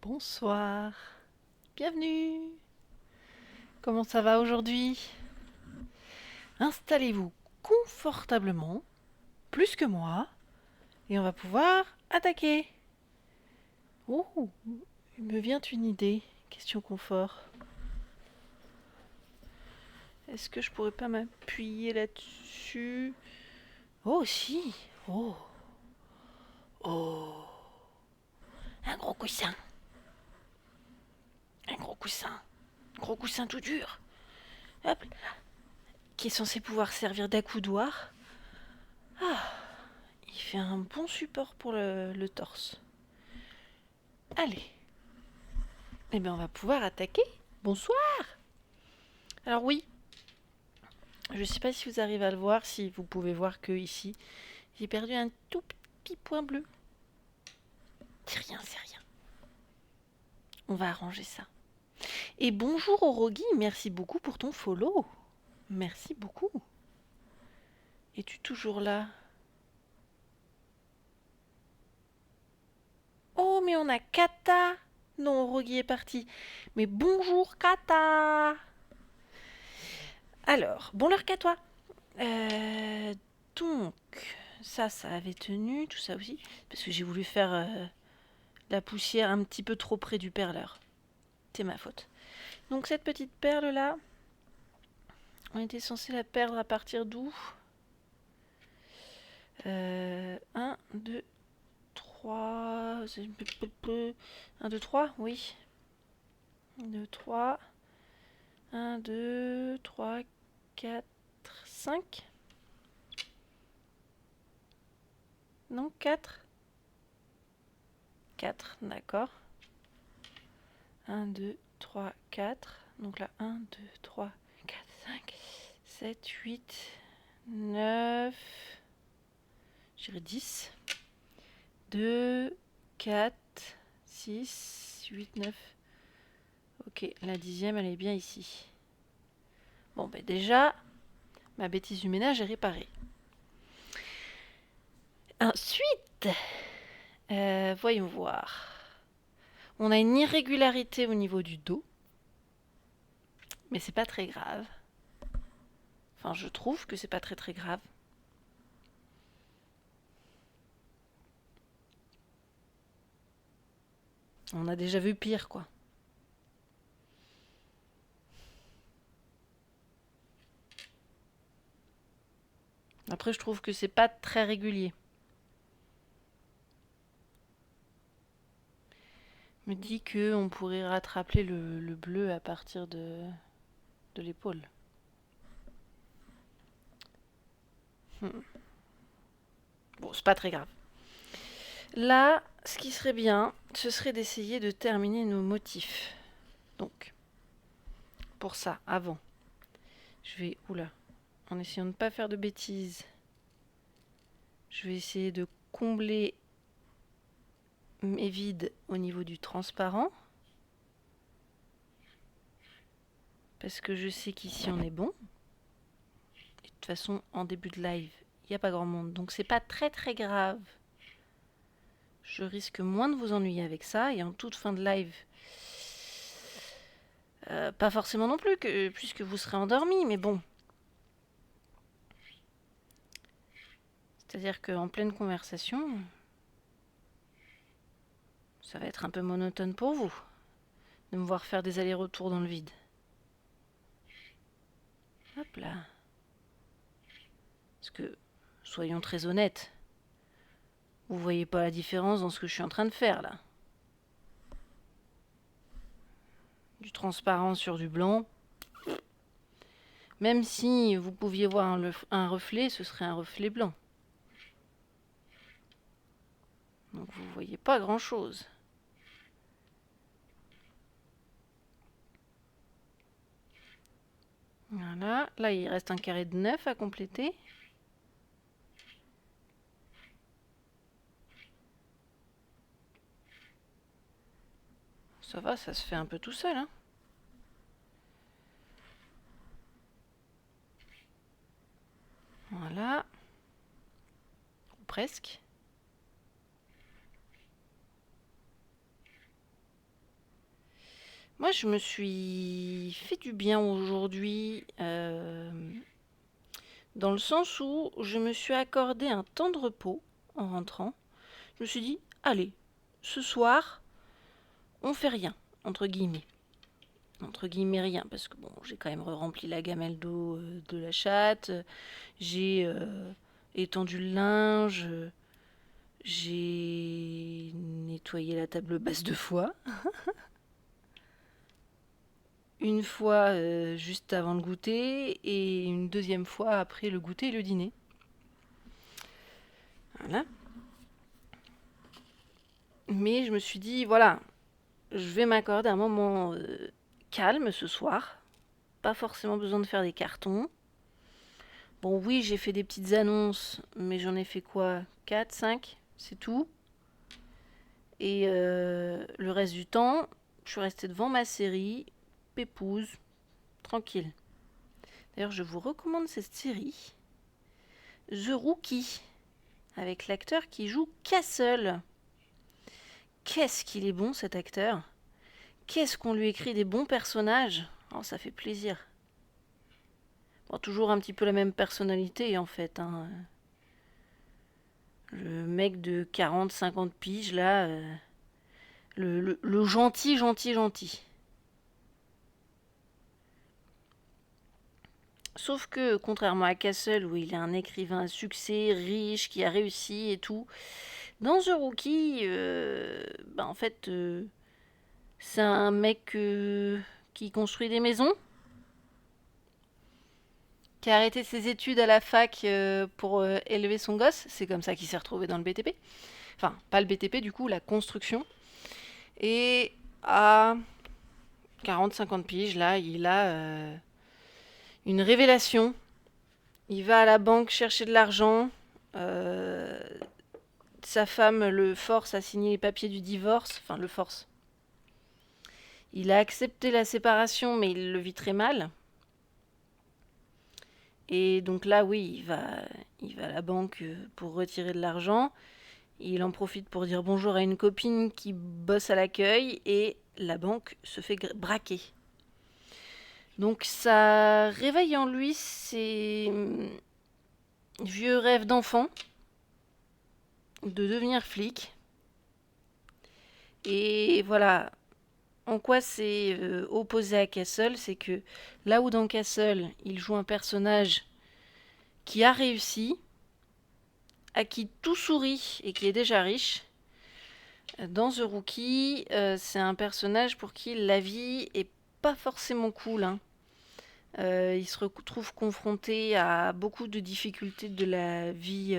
Bonsoir, bienvenue. Comment ça va aujourd'hui? Installez-vous confortablement, plus que moi, et on va pouvoir attaquer. Oh, il me vient une idée. Question confort. Est-ce que je pourrais pas m'appuyer là-dessus? Oh, si. Oh, oh. Un gros coussin. Un gros coussin. Gros coussin tout dur. Hop. Qui est censé pouvoir servir d'accoudoir. Il fait un bon support pour le torse. Allez. Eh bien, on va pouvoir attaquer. Bonsoir. Alors oui, je ne sais pas si vous arrivez à le voir, si vous pouvez voir que ici, j'ai perdu un tout petit point bleu. C'est rien, c'est rien. On va arranger ça. Et bonjour Orogi, merci beaucoup pour ton follow. Merci beaucoup. Es-tu toujours là? Oh, mais on a Kata. Non, Orogi est parti. Mais bonjour Kata. Alors, bon l'heure qu'à toi. Donc, ça avait tenu, tout ça aussi. Parce que j'ai voulu faire la poussière un petit peu trop près du perleur. C'est ma faute. Donc cette petite perle là, on était censé la perdre à partir d'où 1, 2, 3... 1, 2, 3, oui. 1, 2, 3. 1, 2, 3, 4, 5. Non, 4. 4, d'accord. 1, 2, 3, 4. Donc là, 1, 2, 3, 4, 5, 7, 8, 9. Je dirais 10. 2, 4, 6, 8, 9. Ok, la 10e, elle est bien ici. Bon, ben déjà, ma bêtise du ménage est réparée. Ensuite, voyons voir. On a une irrégularité au niveau du dos. Mais c'est pas très grave. Enfin, je trouve que c'est pas très très grave. On a déjà vu pire, quoi. Après, je trouve que c'est pas très régulier. Me dit que on pourrait rattraper le bleu à partir de l'épaule. Bon, c'est pas très grave. Là, ce qui serait bien, ce serait d'essayer de terminer nos motifs. Donc, pour ça, avant, je vais... Oula, en essayant de ne pas faire de bêtises, je vais essayer de combler mes vides au niveau du transparent. Parce que je sais qu'ici on est bon. Et de toute façon, en début de live, il n'y a pas grand monde. Donc c'est pas très très grave. Je risque moins de vous ennuyer avec ça. Et en toute fin de live, pas forcément non plus, puisque vous serez endormi, mais bon. C'est-à-dire qu'en pleine conversation, ça va être un peu monotone pour vous de me voir faire des allers-retours dans le vide. Hop là. Parce que, soyons très honnêtes, vous voyez pas la différence dans ce que je suis en train de faire là. Du transparent sur du blanc. Même si vous pouviez voir un reflet, ce serait un reflet blanc. Donc vous ne voyez pas grand-chose. Voilà, là il reste un carré de 9 à compléter. Ça va, ça se fait un peu tout seul, hein. Voilà. Ou presque. Moi, je me suis fait du bien aujourd'hui, dans le sens où je me suis accordé un temps de repos en rentrant. Je me suis dit, allez, ce soir, on fait rien, entre guillemets. Entre guillemets rien, parce que bon, j'ai quand même rempli la gamelle d'eau de la chatte, j'ai étendu le linge, j'ai nettoyé la table basse 2 fois. Une fois juste avant le goûter et une deuxième fois après le goûter et le dîner. Voilà. Mais je me suis dit, voilà, je vais m'accorder un moment calme ce soir. Pas forcément besoin de faire des cartons. Bon, oui, j'ai fait des petites annonces, mais j'en ai fait quoi? 4, 5, c'est tout. Et le reste du temps, je suis restée devant ma série, pépouse, tranquille. D'ailleurs, je vous recommande cette série, The Rookie, avec l'acteur qui joue Castle. Qu'est-ce qu'il est bon cet acteur. Qu'est-ce qu'on lui écrit des bons personnages. Oh, ça fait plaisir. Bon, toujours un petit peu la même personnalité en fait. Hein. Le mec de 40-50 piges là. Le gentil, gentil, gentil. Sauf que, contrairement à Castle, où il est un écrivain à succès, riche, qui a réussi et tout, dans The Rookie, en fait, c'est un mec qui construit des maisons, qui a arrêté ses études à la fac pour élever son gosse. C'est comme ça qu'il s'est retrouvé dans le BTP. Enfin, pas le BTP, du coup, la construction. Et à 40-50 piges, là, il a une révélation. Il va à la banque chercher de l'argent. Euh, Sa femme le force à signer les papiers du divorce. Enfin, le force. Il a accepté la séparation, mais il le vit très mal. Et donc là, oui, il va à la banque pour retirer de l'argent. Il en profite pour dire bonjour à une copine qui bosse à l'accueil et la banque se fait braquer. Donc ça réveille en lui ses vieux rêves d'enfant de devenir flic. Et voilà, en quoi c'est opposé à Castle, c'est que là où dans Castle, il joue un personnage qui a réussi, à qui tout sourit et qui est déjà riche, dans The Rookie, c'est un personnage pour qui la vie est pas forcément cool. Hein. Il se retrouve confronté à beaucoup de difficultés de la vie.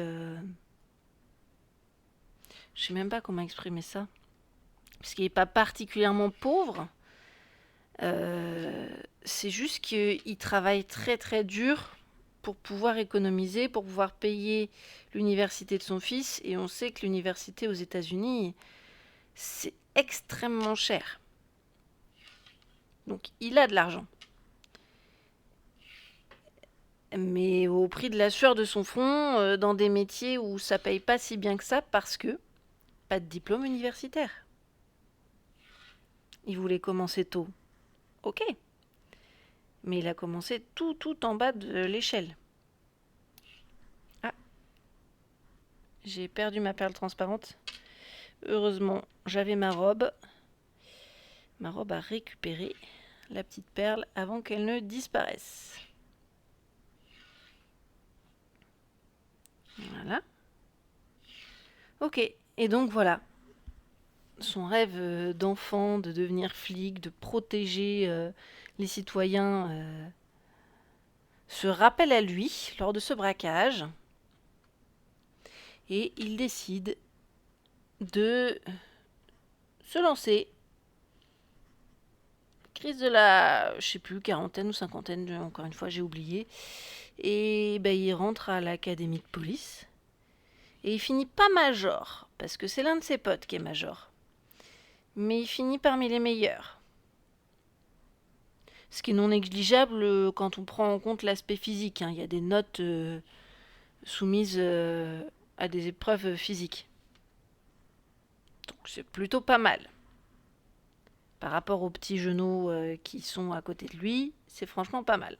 Je sais même pas comment exprimer ça. Parce qu'il n'est pas particulièrement pauvre. C'est juste qu'il travaille très très dur pour pouvoir économiser, pour pouvoir payer l'université de son fils. Et on sait que l'université aux États-Unis, c'est extrêmement cher. Donc il a de l'argent. Mais au prix de la sueur de son front, dans des métiers où ça paye pas si bien que ça, parce que pas de diplôme universitaire. Il voulait commencer tôt. Ok. Mais il a commencé tout en bas de l'échelle. Ah, j'ai perdu ma perle transparente. Heureusement, j'avais ma robe. Ma robe a récupéré la petite perle avant qu'elle ne disparaisse. Voilà. Ok, et donc voilà. Son rêve d'enfant, de devenir flic, de protéger les citoyens, se rappelle à lui lors de ce braquage. Et il décide de se lancer. Crise de la, je sais plus, quarantaine ou cinquantaine, encore une fois, j'ai oublié. Et il rentre à l'académie de police. Et il finit pas major, parce que c'est l'un de ses potes qui est major. Mais il finit parmi les meilleurs. Ce qui est non négligeable quand on prend en compte l'aspect physique. Hein. Il y a des notes soumises à des épreuves physiques. Donc c'est plutôt pas mal. par rapport aux petits genoux qui sont à côté de lui, c'est franchement pas mal.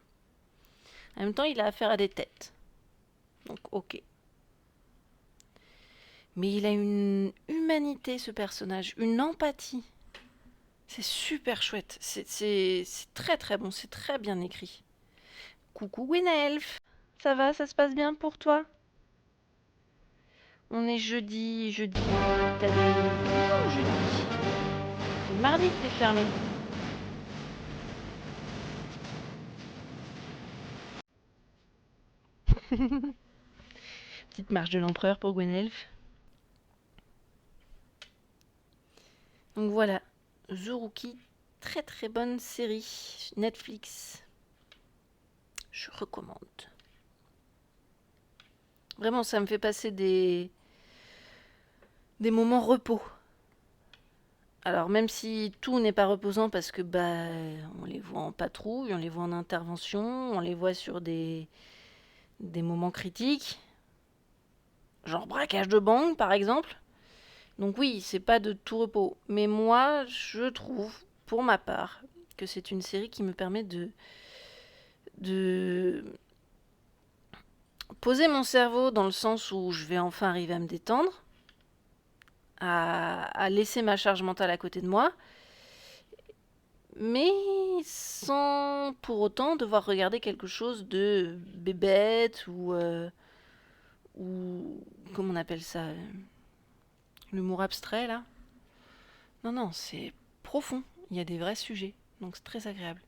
En même temps, il a affaire à des têtes. Donc, ok. Mais il a une humanité, ce personnage, une empathie. C'est super chouette. C'est très très bon, c'est très bien écrit. Coucou Gwynelf. Ça va, ça se passe bien pour toi? On est jeudi. T'as des boulons jeudi? C'est mardi que t'es fermé. Petite marche de l'empereur pour Gwynelf. Donc voilà, The Rookie, très très bonne série Netflix. Je recommande. Vraiment, ça me fait passer des moments repos. Alors même si tout n'est pas reposant parce que on les voit en patrouille, on les voit en intervention, on les voit sur des moments critiques, genre braquage de banque par exemple. Donc oui, c'est pas de tout repos. Mais moi, je trouve, pour ma part, que c'est une série qui me permet de poser mon cerveau dans le sens où je vais enfin arriver à me détendre, à laisser ma charge mentale à côté de moi, mais sans pour autant devoir regarder quelque chose de bébête ou comment on appelle ça, l'humour abstrait là. Non, non, c'est profond, il y a des vrais sujets, donc c'est très agréable.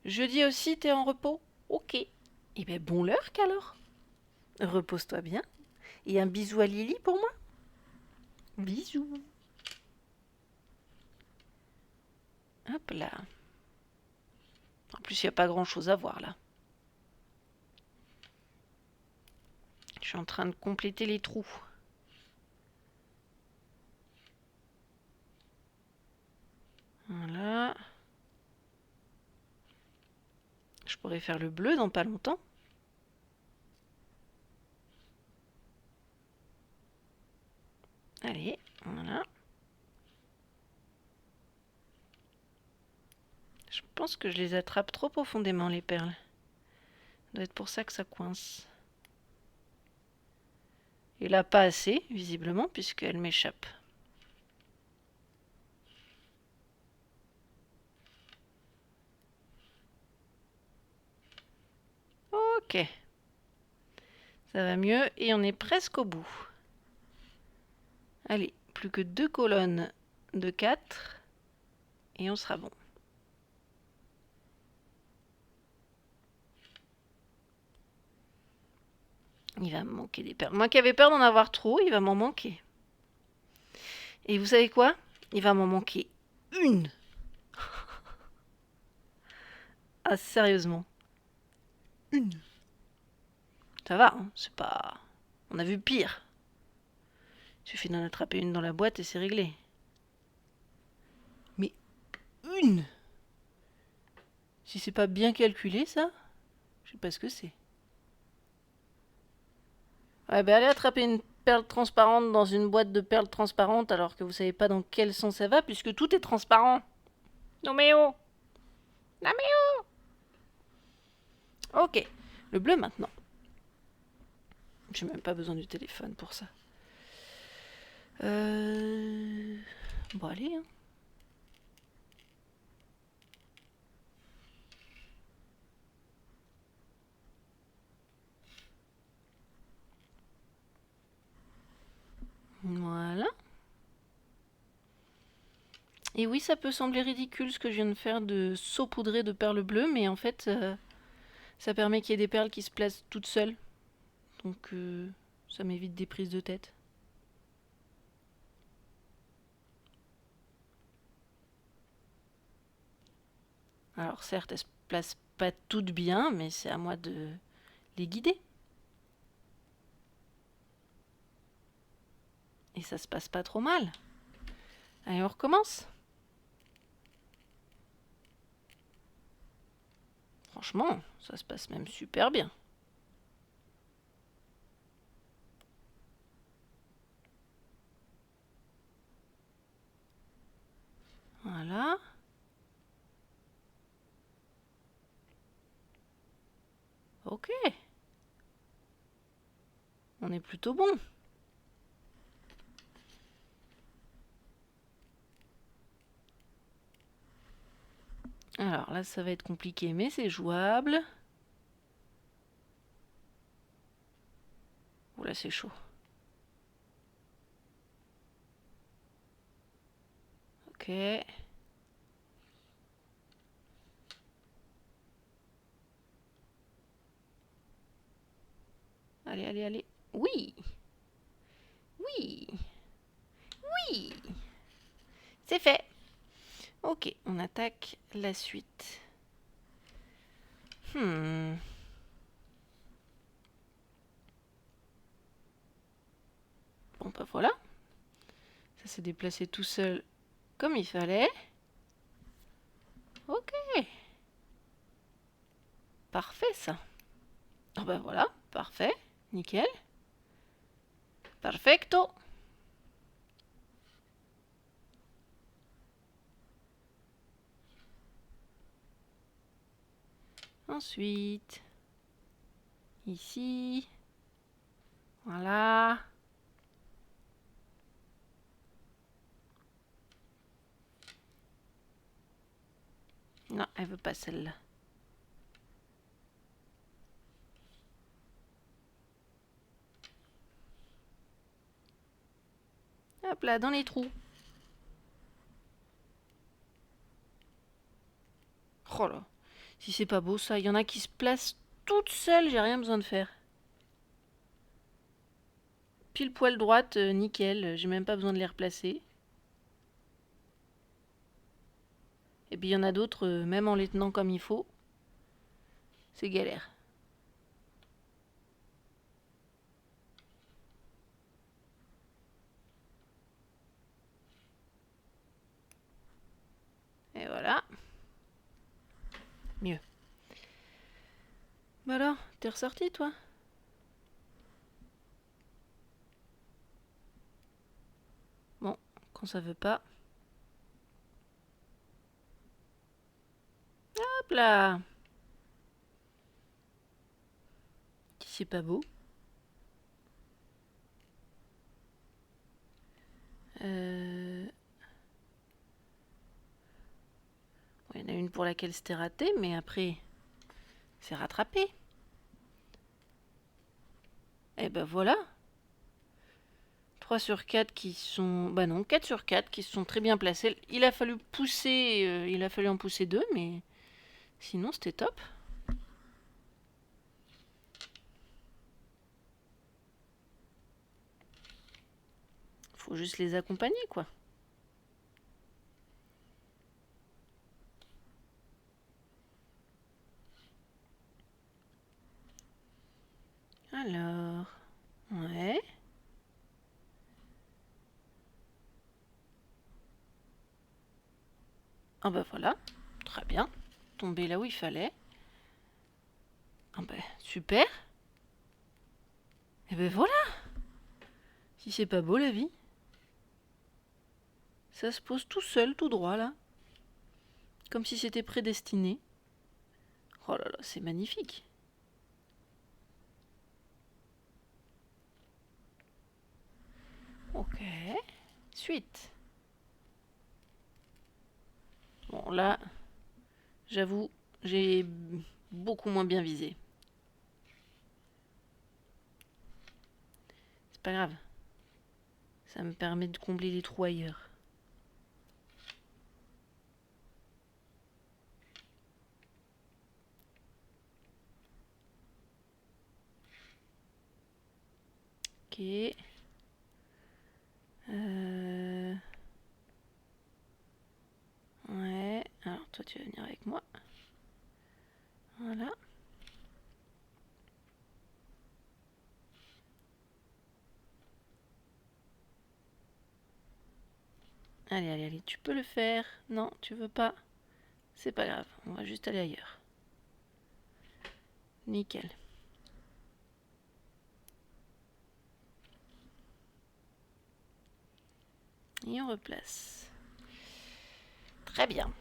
Jeudi aussi, t'es en repos? Ok. Eh ben bon lurk alors. Repose-toi bien. Et un bisou à Lily pour moi. Bisous. Hop là. En plus, il n'y a pas grand-chose à voir là. Je suis en train de compléter les trous. Voilà. Je pourrais faire le bleu dans pas longtemps. Allez, voilà. Je pense que je les attrape trop profondément, les perles. Ça doit être pour ça que ça coince. Et là, pas assez, visiblement, puisqu'elle m'échappe. Ok. Ça va mieux et on est presque au bout. Allez, plus que 2 colonnes de 4 et on sera bon. Il va me manquer des perles. Moi qui avais peur d'en avoir trop, il va m'en manquer. Et vous savez quoi? Il va m'en manquer une. Ah, sérieusement. Une. Ça va, hein, c'est pas... On a vu pire. Il suffit d'en attraper une dans la boîte et c'est réglé. Mais une! Si c'est pas bien calculé, ça, je sais pas ce que c'est. Ouais, ben allez attraper une perle transparente dans une boîte de perles transparentes alors que vous savez pas dans quel sens ça va puisque tout est transparent. Non mais oh! Non mais oh! Ok, le bleu maintenant. J'ai même pas besoin du téléphone pour ça. Bon allez, hein. Voilà. Et oui, ça peut sembler ridicule ce que je viens de faire de saupoudrer de perles bleues, mais en fait, ça permet qu'il y ait des perles qui se placent toutes seules. Donc, ça m'évite des prises de tête. Alors certes, elles se placent pas toutes bien, mais c'est à moi de les guider. Et ça se passe pas trop mal. Allez, on recommence. Franchement, ça se passe même super bien. Voilà. Voilà. Ok. On est plutôt bon. Alors là, ça va être compliqué, mais c'est jouable. Oula, c'est chaud. Ok. Allez, allez, allez. Oui. Oui. Oui. C'est fait. Ok, on attaque la suite. Bon, bah voilà. Ça s'est déplacé tout seul comme il fallait. Ok. Parfait, ça. Ah bah voilà, parfait. Nickel. Perfecto. Ensuite, ici. Voilà. Non, elle veut pas celle-là. Hop là, dans les trous. Oh là. Si c'est pas beau ça, il y en a qui se placent toutes seules, j'ai rien besoin de faire. Pile poil droite, nickel, j'ai même pas besoin de les replacer. Et puis il y en a d'autres, même en les tenant comme il faut, c'est galère. Et voilà. Mieux. Bah alors, t'es ressorti toi? Bon, quand ça veut pas. Hop là. Si c'est pas beau. Il y en a une pour laquelle c'était raté, mais après, c'est rattrapé. Et ben voilà. 3 sur 4 qui sont... Bah non, 4 sur 4 qui se sont très bien placés. Il a fallu pousser, il a fallu en pousser 2, mais sinon c'était top. Faut juste les accompagner, quoi. Alors... Ouais. Ah bah voilà. Très bien. Tombé là où il fallait. Ah bah super. Et ben voilà. Si c'est pas beau la vie. Ça se pose tout seul, tout droit là. Comme si c'était prédestiné. Oh là là, c'est magnifique. Ok. Suite. Bon là, j'avoue, j'ai beaucoup moins bien visé. C'est pas grave. Ça me permet de combler les trous ailleurs. Ok. Ouais. Alors toi tu vas venir avec moi. Voilà. Allez, allez, allez, tu peux le faire. Non, tu veux pas. C'est pas grave, on va juste aller ailleurs. Nickel. Et on replace. Très bien.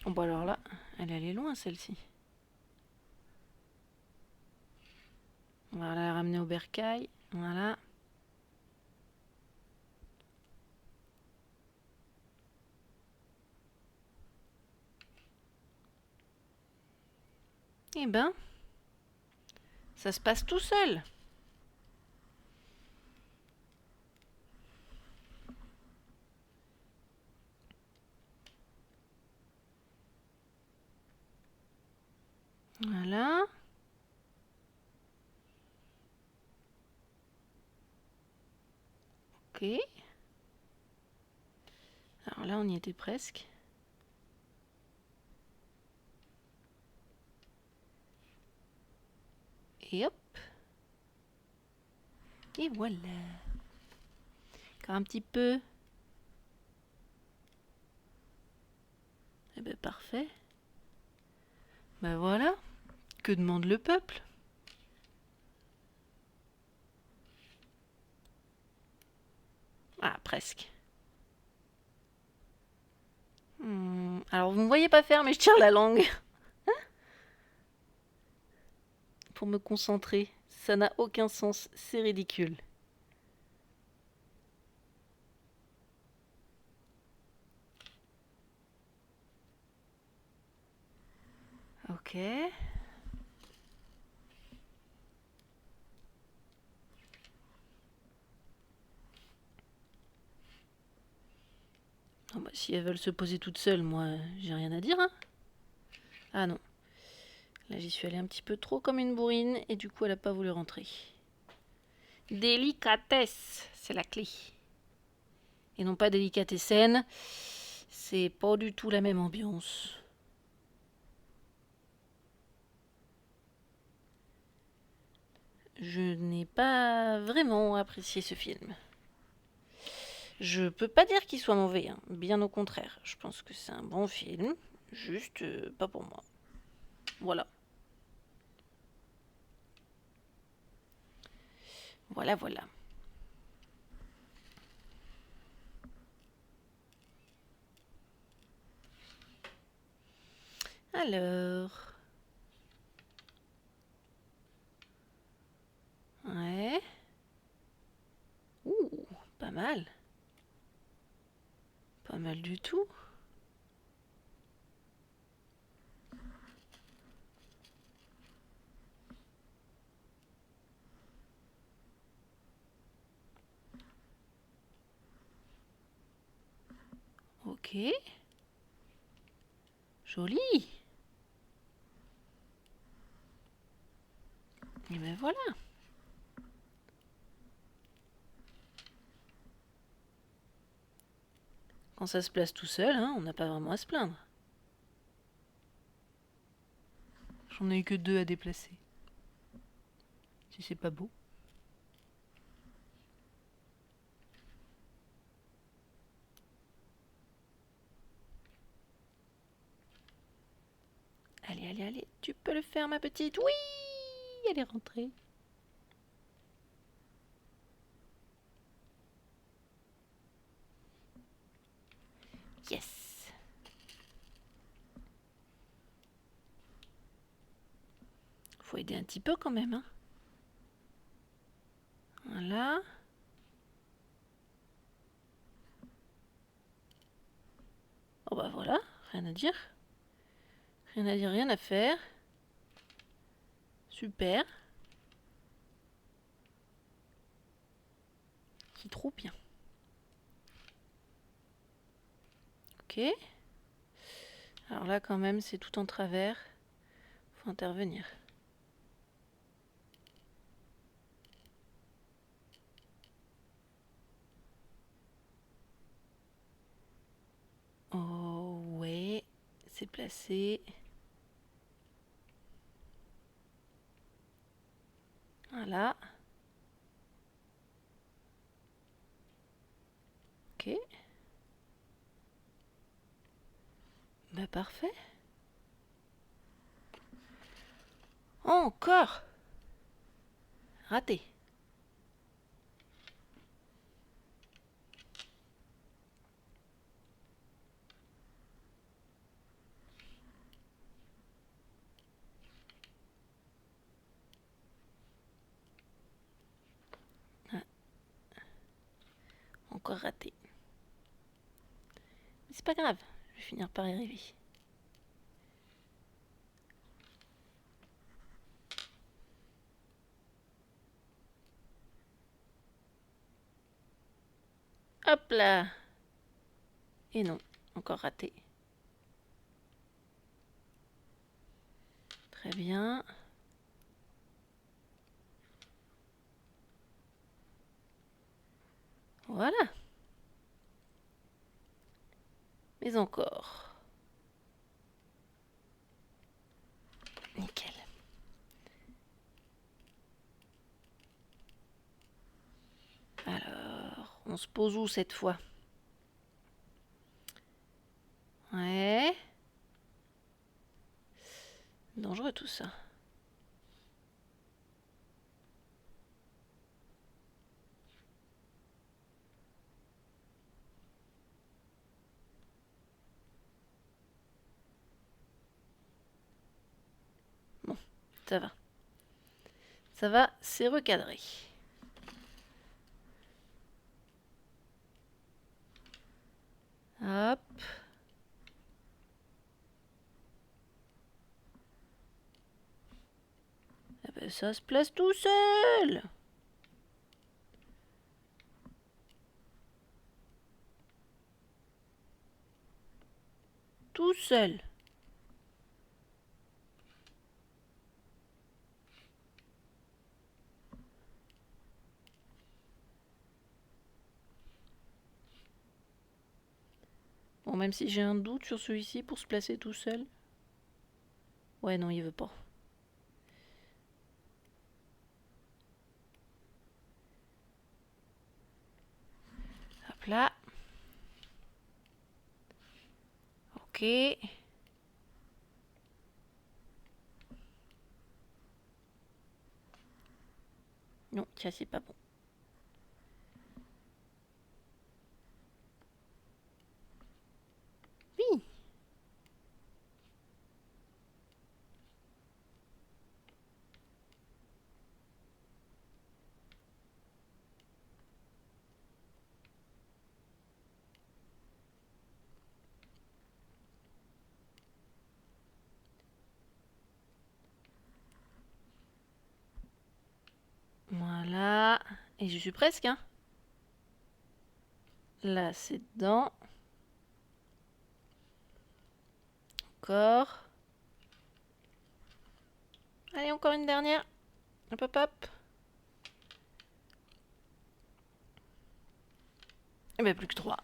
Bon alors là, elle est allée loin celle-ci. On va la ramener au bercail. Voilà. Eh ben, ça se passe tout seul. Voilà. Ok. Alors là, on y était presque. Et hop. Et voilà. Encore un petit peu. Eh ben parfait. Ben voilà. Que demande le peuple? Ah, presque. Alors, vous ne me voyez pas faire, mais je tire la langue. Pour me concentrer. Ça n'a aucun sens. C'est ridicule. Ok. Oh bah, si elles veulent se poser toutes seules, moi, j'ai rien à dire, hein. Ah non. Là, j'y suis allée un petit peu trop comme une bourrine, et du coup, elle a pas voulu rentrer. Délicatesse, c'est la clé. Et non pas délicatessen. C'est pas du tout la même ambiance. Je n'ai pas vraiment apprécié ce film. Je peux pas dire qu'il soit mauvais, hein. Bien au contraire. Je pense que c'est un bon film, juste pas pour moi. Voilà. Voilà, voilà. Alors. Ouais. Ouh, pas mal. Pas mal du tout. Ok. Joli. Et ben voilà. Quand ça se place tout seul, hein, on n'a pas vraiment à se plaindre. J'en ai eu que 2 à déplacer. Si c'est pas beau. Allez, allez, allez. Tu peux le faire, ma petite. Oui, elle est rentrée. Yes. Faut aider un petit peu quand même, hein. Voilà. Oh bah voilà, rien à dire. Rien à dire, rien à faire. Super. C'est trop bien. Ok. Alors là quand même, c'est tout en travers. Faut intervenir. Oh ouais, c'est placé. Voilà. Ok. Bah parfait. Encore. Raté. encore raté. Mais c'est pas grave, je vais finir par y arriver. Hop là! Et non, encore raté. Très bien. Voilà. Mais encore. Nickel. Alors, on se pose où cette fois? Ouais. Dangereux tout ça. Bon, ça va. Ça va, c'est recadré. Hop. Eh ben, ça se place tout seul. Tout seul. Bon, même si j'ai un doute sur celui-ci pour se placer tout seul. Ouais, non, il veut pas. Hop là. Ok. Non, tiens, c'est pas bon. Oui. Voilà. Et je suis presque, hein. Là, c'est dedans. Encore. Allez, encore une dernière. Hop, hop, hop. Et bien, plus que 3.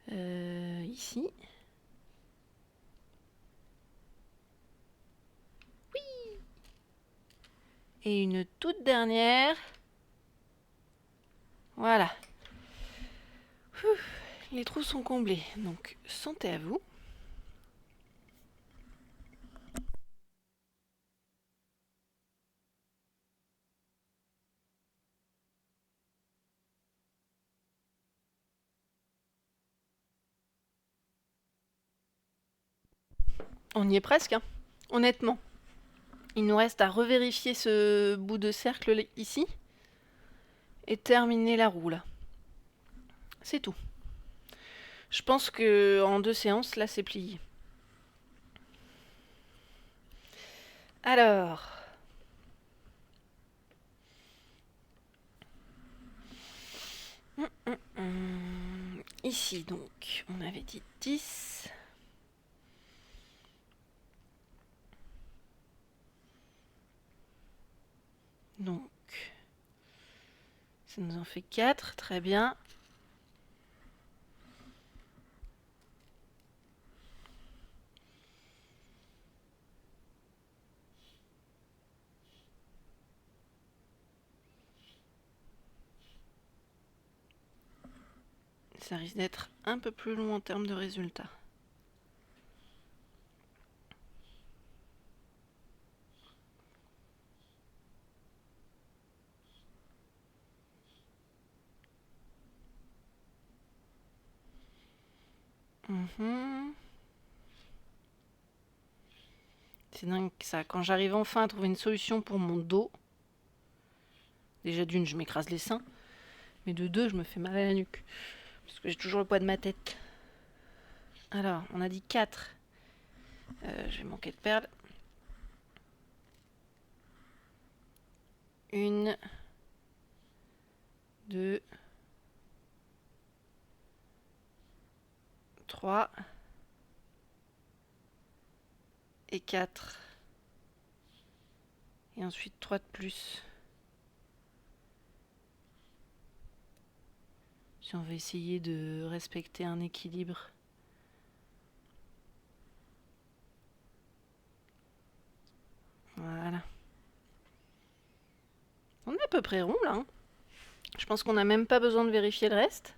Ici. Oui. Et une toute dernière. Voilà. Les trous sont comblés. Donc, santé à vous. On y est presque, hein. Honnêtement. Il nous reste à revérifier ce bout de cercle ici. Et terminer la roue, là. C'est tout. Je pense que en 2 séances, là, c'est plié. Alors. Ici, donc, on avait dit 10. Donc, ça nous en fait 4, très bien. Ça risque d'être un peu plus long en termes de résultats. C'est dingue ça. Quand j'arrive enfin à trouver une solution pour mon dos, Déjà d'une, je m'écrase les seins. Mais de deux, je me fais mal à la nuque. Parce que j'ai toujours le poids de ma tête. Alors, on a dit 4. Je vais manquer de perles. 1, 2, 3 et 4. Et ensuite 3 de plus. Si on veut essayer de respecter un équilibre. Voilà. On est à peu près rond là. Hein. Je pense qu'on n'a même pas besoin de vérifier le reste.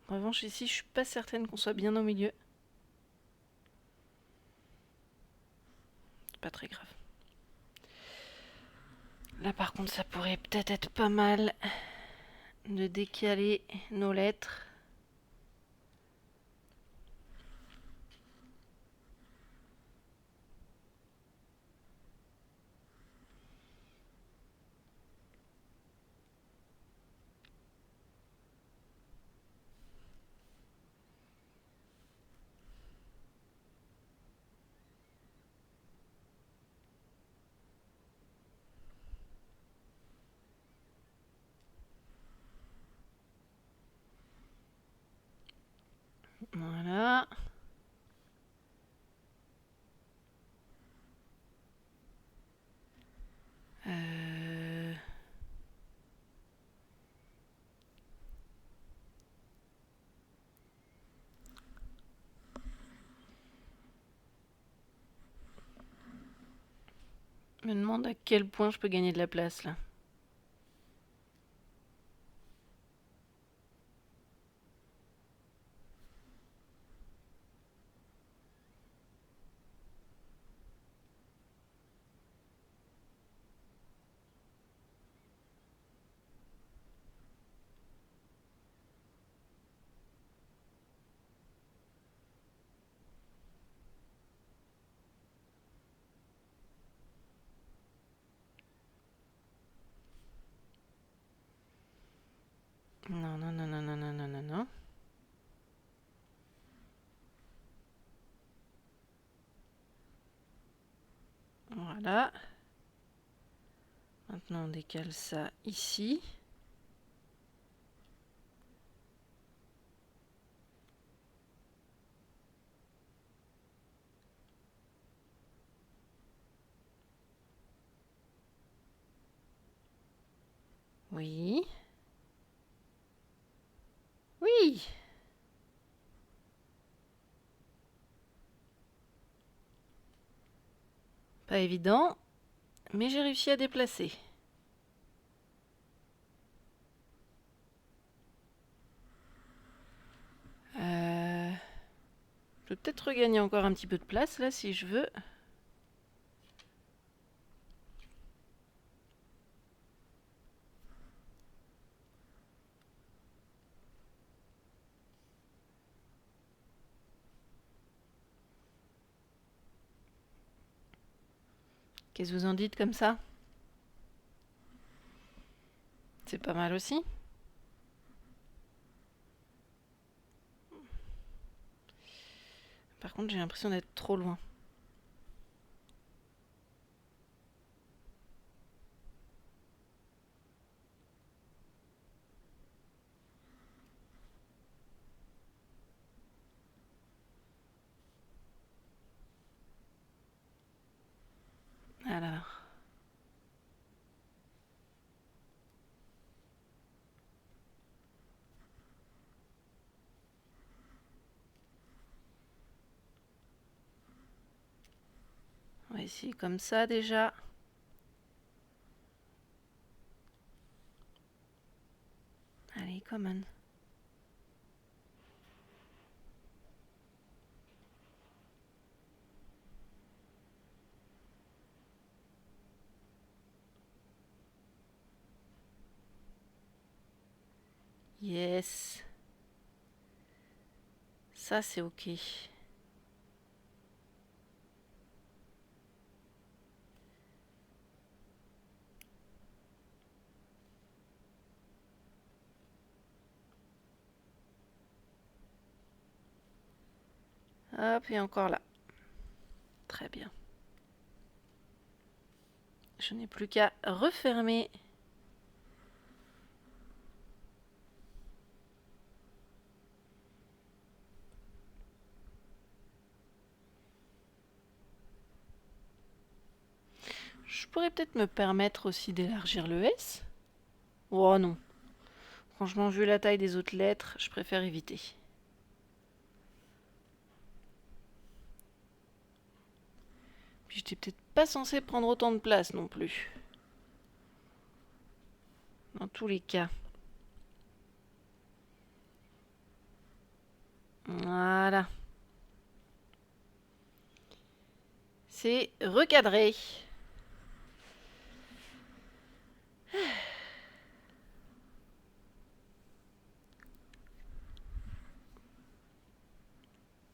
En revanche, ici, je suis pas certaine qu'on soit bien au milieu. C'est pas très grave. Là, par contre, ça pourrait peut-être être pas mal de décaler nos lettres. Voilà. Je me demande à quel point je peux gagner de la place là. Non, non, non, non, non, non, non, non, non. Voilà. Maintenant, on décale ça ici. Oui. Oui. Pas évident, mais j'ai réussi à déplacer. Je peux peut-être regagner encore un petit peu de place là si je veux. Qu'est-ce que vous en dites comme ça? C'est pas mal aussi. Par contre, j'ai l'impression d'être trop loin. Alors. On va essayer comme ça déjà. Allez, come on. Yes. Ça, c'est ok. Hop, et encore là. Très bien. Je n'ai plus qu'à refermer. Je pourrais peut-être me permettre aussi d'élargir le S. Oh non. Franchement, vu la taille des autres lettres, je préfère éviter. Puis j'étais peut-être pas censé prendre autant de place non plus. Dans tous les cas. Voilà. C'est recadré.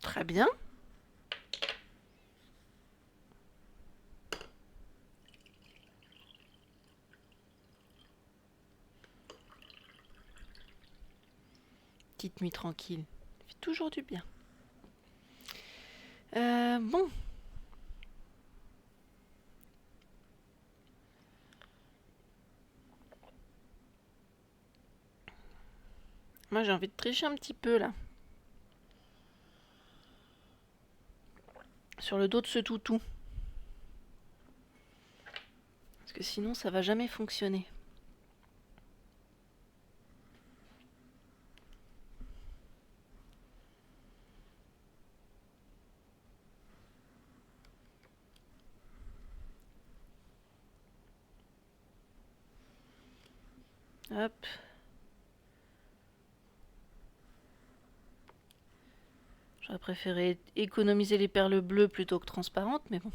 Très bien. Petite nuit tranquille. Ça fait toujours du bien. Bon. Moi, j'ai envie de tricher un petit peu, là. Sur le dos de ce toutou. Parce que sinon, ça va jamais fonctionner. Hop. J'aurais préféré économiser les perles bleues plutôt que transparentes, mais bon.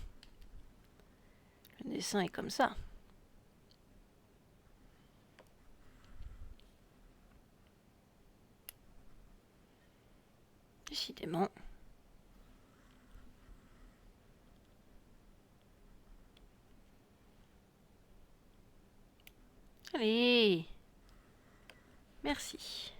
Le dessin est comme ça. Décidément. Allez. Merci.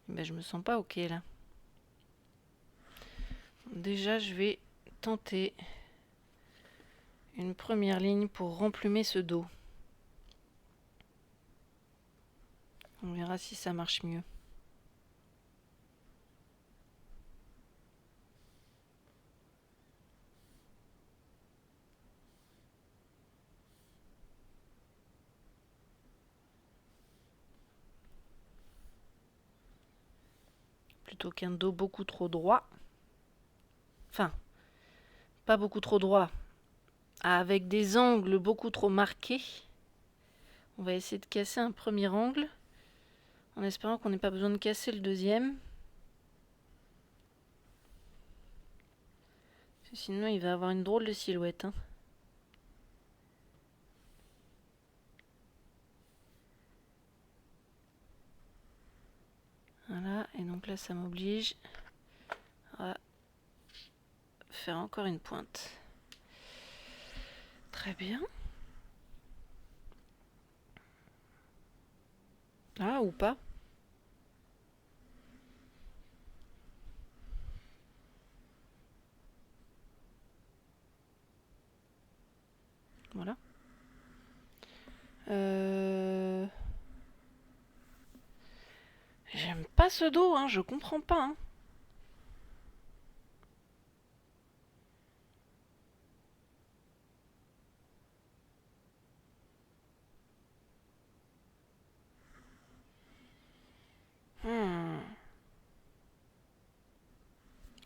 Ben, je me sens pas ok là. Déjà, je vais tenter une première ligne pour remplumer ce dos. On verra si ça marche mieux. Plutôt qu'un dos beaucoup trop droit. Enfin, pas beaucoup trop droit. Avec des angles beaucoup trop marqués. On va essayer de casser un premier angle. En espérant qu'on n'ait pas besoin de casser le deuxième. Parce que sinon, il va avoir une drôle de silhouette. Hein. Voilà, et donc là, ça m'oblige à faire encore une pointe. Très bien. Ah, ou pas. Voilà. J'aime pas ce dos, hein, je comprends pas. Hein.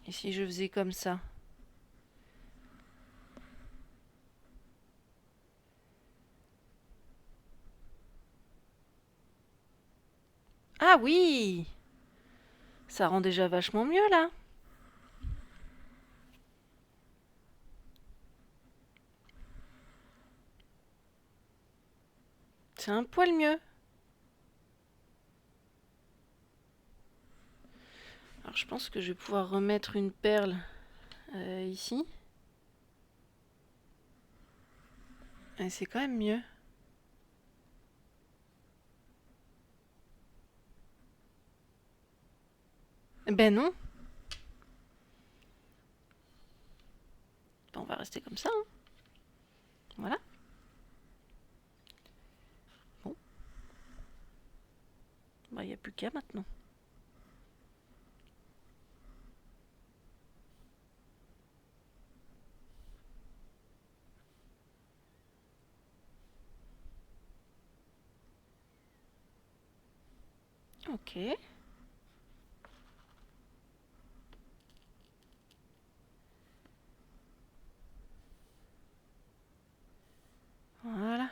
Et si je faisais comme ça? Ah oui! Ça rend déjà vachement mieux là. C'est un poil mieux. Alors je pense que je vais pouvoir remettre une perle ici. Et c'est quand même mieux. Ben non. Ben, on va rester comme ça. Hein. Voilà. Bon. Ben, il n'y a plus qu'à maintenant. Ok. Voilà.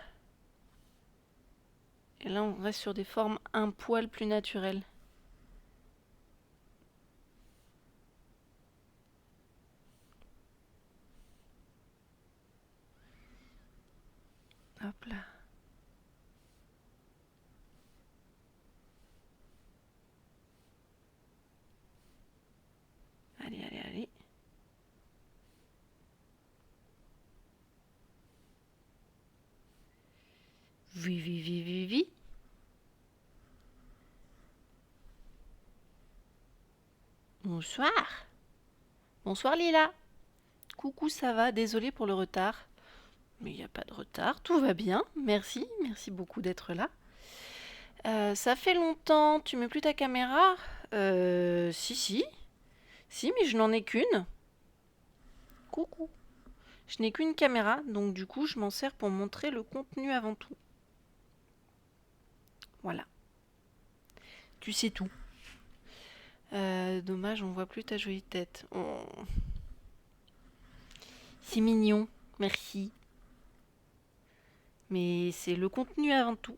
Et là, on reste sur des formes un poil plus naturelles. Hop là. Allez, allez, allez. Oui, oui, oui, oui, oui. Bonsoir. Bonsoir Lila. Coucou, ça va? Désolée pour le retard. Mais il n'y a pas de retard, tout va bien. Merci, merci beaucoup d'être là. Ça fait longtemps, tu mets plus ta caméra? Si, si. Si, mais je n'en ai qu'une. Coucou. Je n'ai qu'une caméra, donc du coup, je m'en sers pour montrer le contenu avant tout. Voilà. Tu sais tout. Dommage, on voit plus ta jolie tête. Oh. C'est mignon, merci. Mais c'est le contenu avant tout.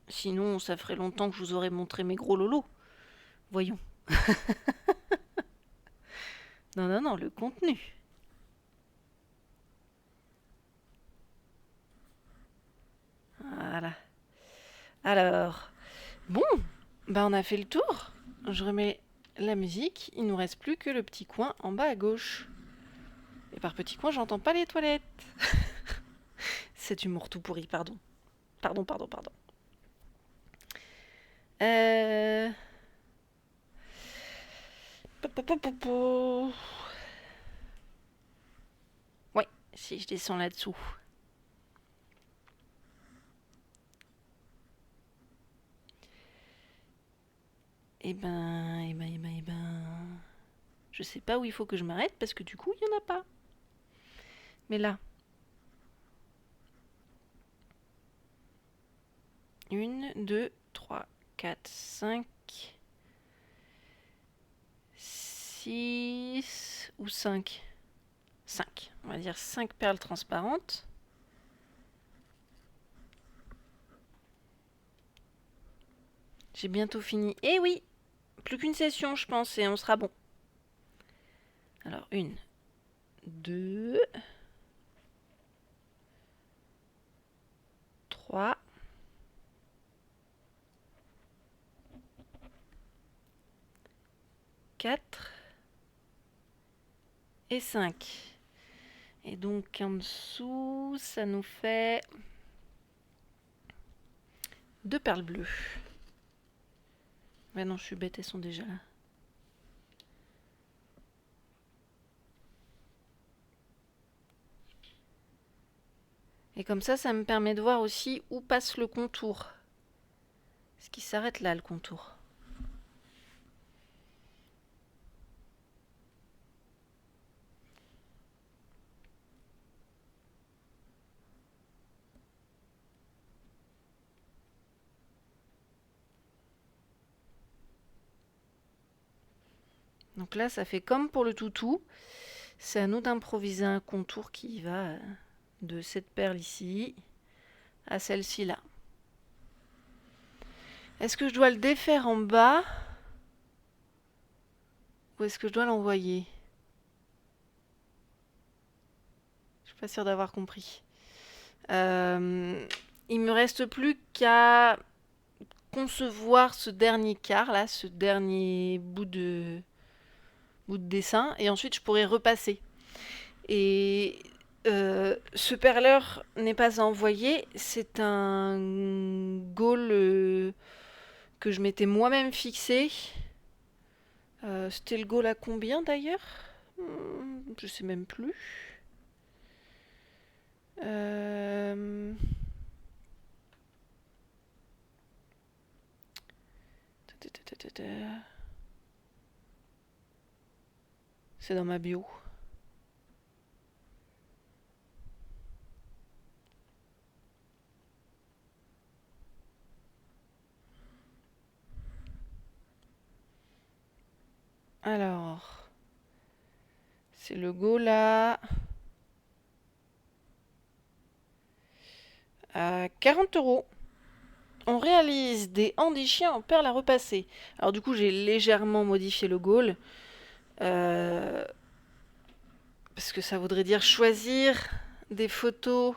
Sinon, ça ferait longtemps que je vous aurais montré mes gros lolos. Voyons. Non, non, non, le contenu. Voilà. Alors, bon, bah on a fait le tour. Je remets la musique. Il nous reste plus que le petit coin en bas à gauche. Et par petit coin, j'entends pas les toilettes. Cet humour tout pourri, pardon. Pardon, pardon, pardon. Euh... Ouais, si je descends là-dessous. Eh ben... Je sais pas où il faut que je m'arrête parce que du coup, il y en a pas. Mais là... 1, 2, 3, 4, 5, 6 ou 5. 5. On va dire 5 perles transparentes. J'ai bientôt fini. Eh oui, plus qu'une session, je pense, et on sera bon. Alors, 1, 2, 3, 4 et 5. Et donc, en dessous, ça nous fait 2 perles bleues. Ouais, non, je suis bête, elles sont déjà là. Et comme ça me permet de voir aussi où passe le contour. Est-ce qu'il s'arrête là, le contour? Donc là, ça fait comme pour le toutou. C'est à nous d'improviser un contour qui va de cette perle ici à celle-ci là. Est-ce que je dois le défaire en bas ou est-ce que je dois l'envoyer? Je suis pas sûre d'avoir compris. Il me reste plus qu'à concevoir ce dernier quart là, ce dernier bout de dessin, et ensuite je pourrais repasser. Et ce perleur n'est pas à envoyer, c'est un goal que je m'étais moi-même fixé. C'était le goal à combien d'ailleurs? Je sais même plus. Euh... C'est dans ma bio. Alors, c'est le goal à 40 €. On réalise des handichiens en perles à repasser. Alors du coup, j'ai légèrement modifié le goal. Parce que ça voudrait dire choisir des photos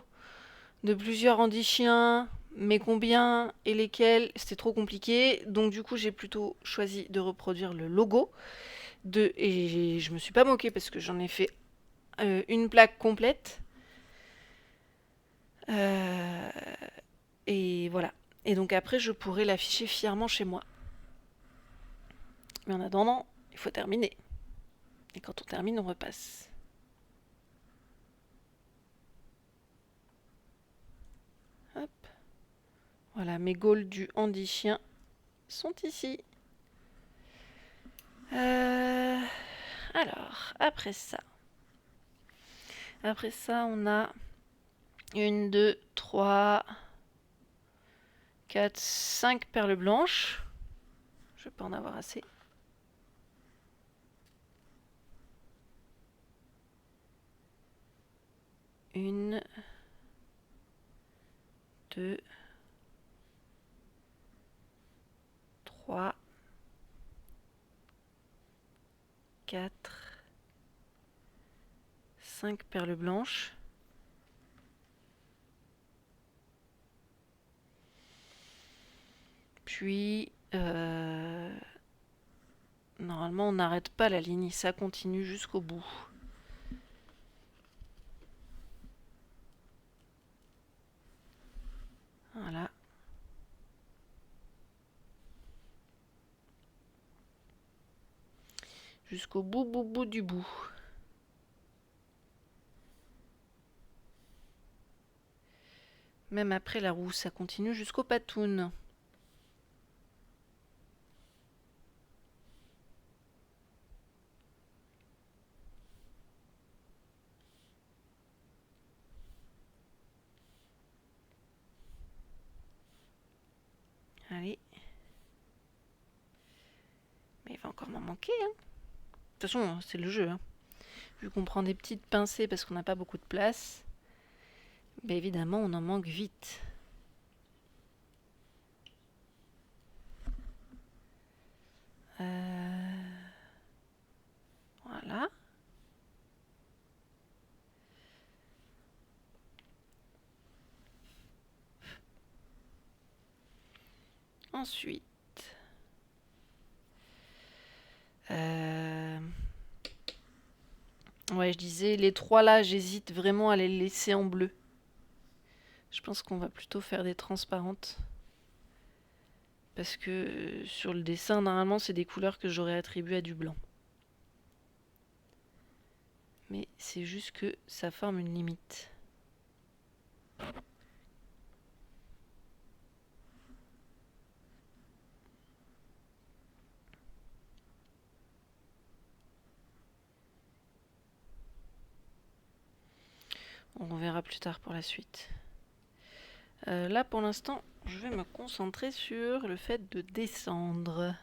de plusieurs handichiens, mais combien et lesquels, c'était trop compliqué. Donc du coup, j'ai plutôt choisi de reproduire le logo. Et je me suis pas moquée parce que j'en ai fait une plaque complète. Et voilà. Et donc après, je pourrais l'afficher fièrement chez moi. Mais en attendant, il faut terminer. Et quand on termine, on repasse. Hop. Voilà, mes goals du handi-chien sont ici. Alors, après ça, on a 1, 2, 3, 4, 5 perles blanches. Je vais pas en avoir assez. Une, deux, 3, 4, 5 perles blanches. Puis, normalement, on n'arrête pas la ligne, ça continue jusqu'au bout. Voilà. Jusqu'au bout du bout. Même après la roue, ça continue jusqu'au patoun. Allez. Mais il va encore m'en manquer, hein. De toute façon, c'est le jeu, hein. Vu qu'on prend des petites pincées parce qu'on n'a pas beaucoup de place, ben évidemment, on en manque vite. Voilà. Ensuite, ouais, je disais, les trois là, j'hésite vraiment à les laisser en bleu. Je pense qu'on va plutôt faire des transparentes. Parce que sur le dessin, normalement, c'est des couleurs que j'aurais attribuées à du blanc. Mais c'est juste que ça forme une limite. On verra plus tard pour la suite. Là, pour l'instant, je vais me concentrer sur le fait de descendre.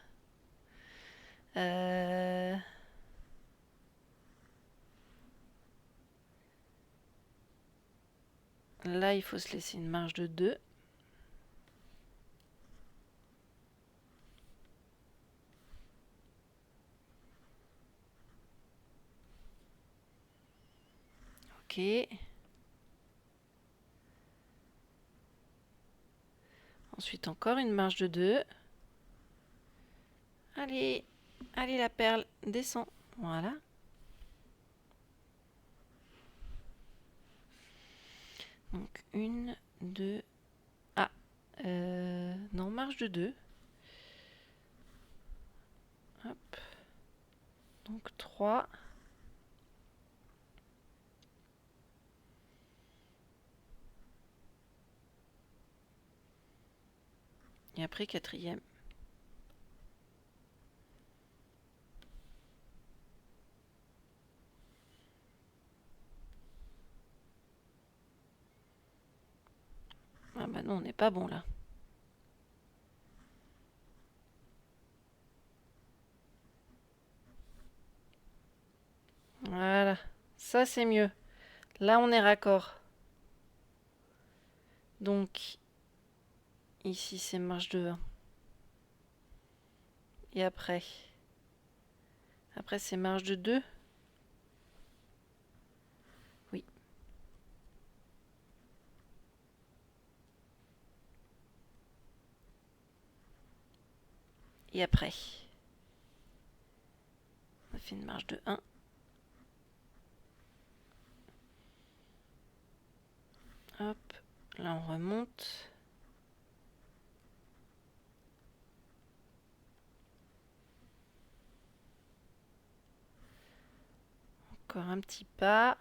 Là, il faut se laisser une marge de 2. Ok. Ensuite, encore une marche de 2. Allez, allez la perle, descend. Voilà. Donc, 1, 2... Ah, non, marche de 2. Hop. Donc, 3. Et après, 4e. Ah bah non, on n'est pas bon là. Voilà, ça c'est mieux. Là, on est raccord. Donc, ici, c'est marche de 1. Et après c'est marche de 2. Oui. Et après, on fait une marche de 1. Hop, là on remonte. Encore un petit pas.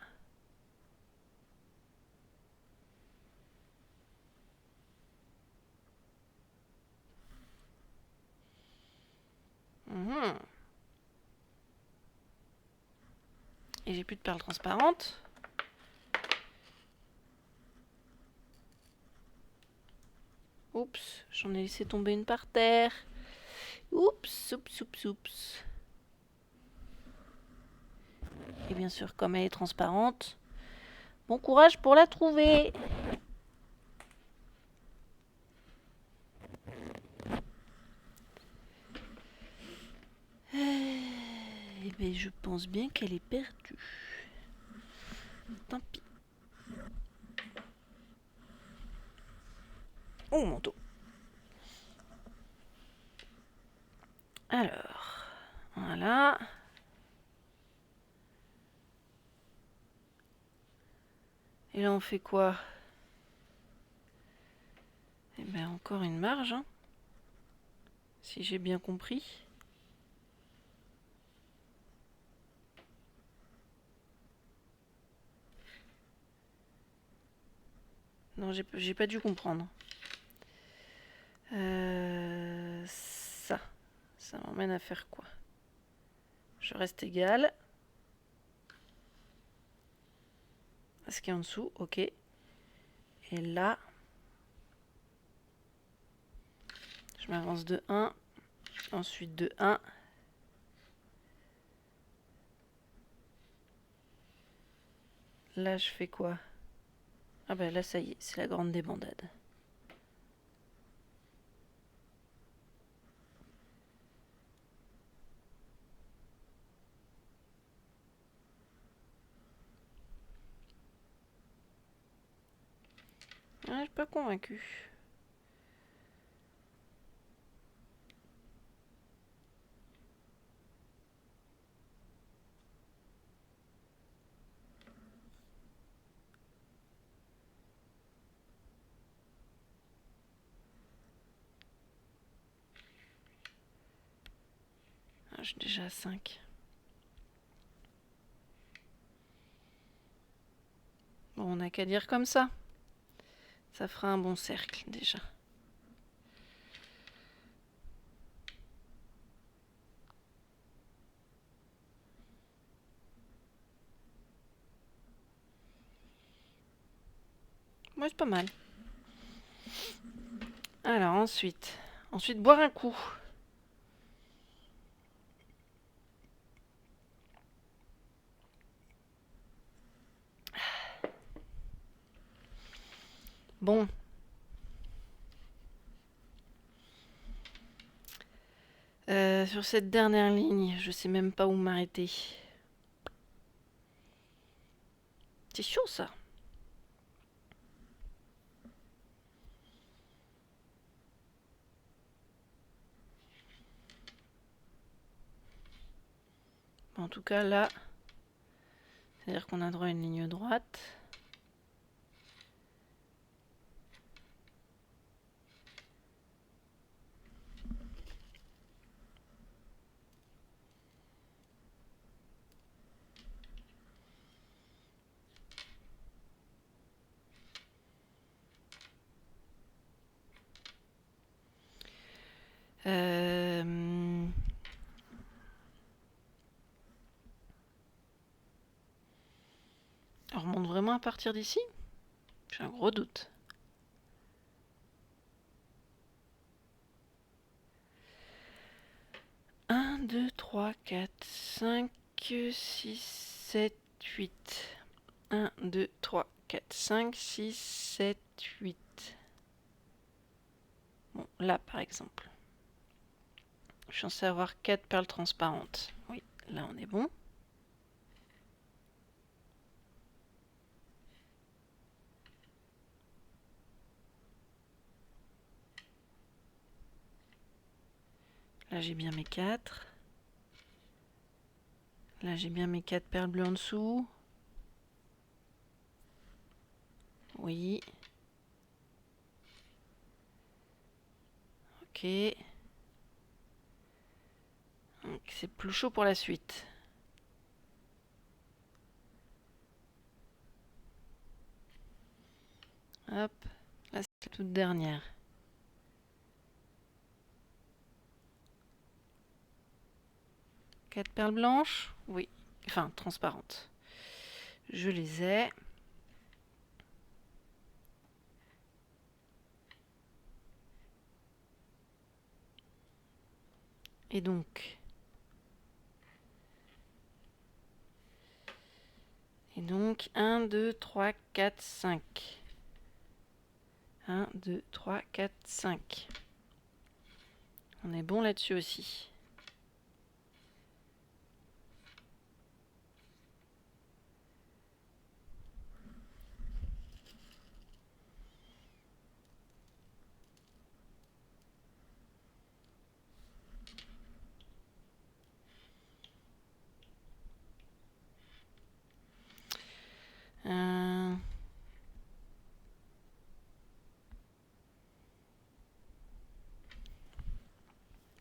Et j'ai plus de perles transparentes. Oups, j'en ai laissé tomber une par terre. Oups, oups, oups, oups. Et bien sûr, comme elle est transparente, bon courage pour la trouver. Eh bien, je pense bien qu'elle est perdue. Tant pis. Oh, mon dos. Alors, voilà. Et là, on fait quoi? Eh bien, encore une marge, hein, si j'ai bien compris. Non, j'ai pas dû comprendre. Ça m'emmène à faire quoi? Je reste égal à ce qui est en dessous, ok. Et là, je m'avance de 1, ensuite de 1. Là, je fais quoi? Ah ben là, ça y est, c'est la grande débandade. Ah, je suis pas convaincu. Ah, je suis déjà à 5. Bon, on n'a qu'à dire comme ça. Ça fera un bon cercle déjà. Moi, c'est pas mal. Alors, ensuite, boire un coup. Bon. Sur cette dernière ligne, je sais même pas où m'arrêter. c'était chaud ça. En tout cas là, c'est-à-dire qu'on a droit à une ligne droite. On remonte vraiment à partir d'ici? J'ai un gros doute. Un, 2, 3, 4, 5, 6, 7, 8. 1, 2, 3, 4, 5, 6, 7, 8. Bon, là par exemple. Je suis censé avoir 4 perles transparentes. Oui, là on est bon. Là j'ai bien mes 4. Là j'ai bien mes 4 perles bleues en dessous. Oui. Ok. Donc c'est plus chaud pour la suite. Hop. Là c'est la toute dernière. 4 perles blanches. Oui. Enfin, transparentes. Je les ai. Et donc... 1, 2, 3, 4, 5. 1, 2, 3, 4, 5. On est bon là-dessus aussi.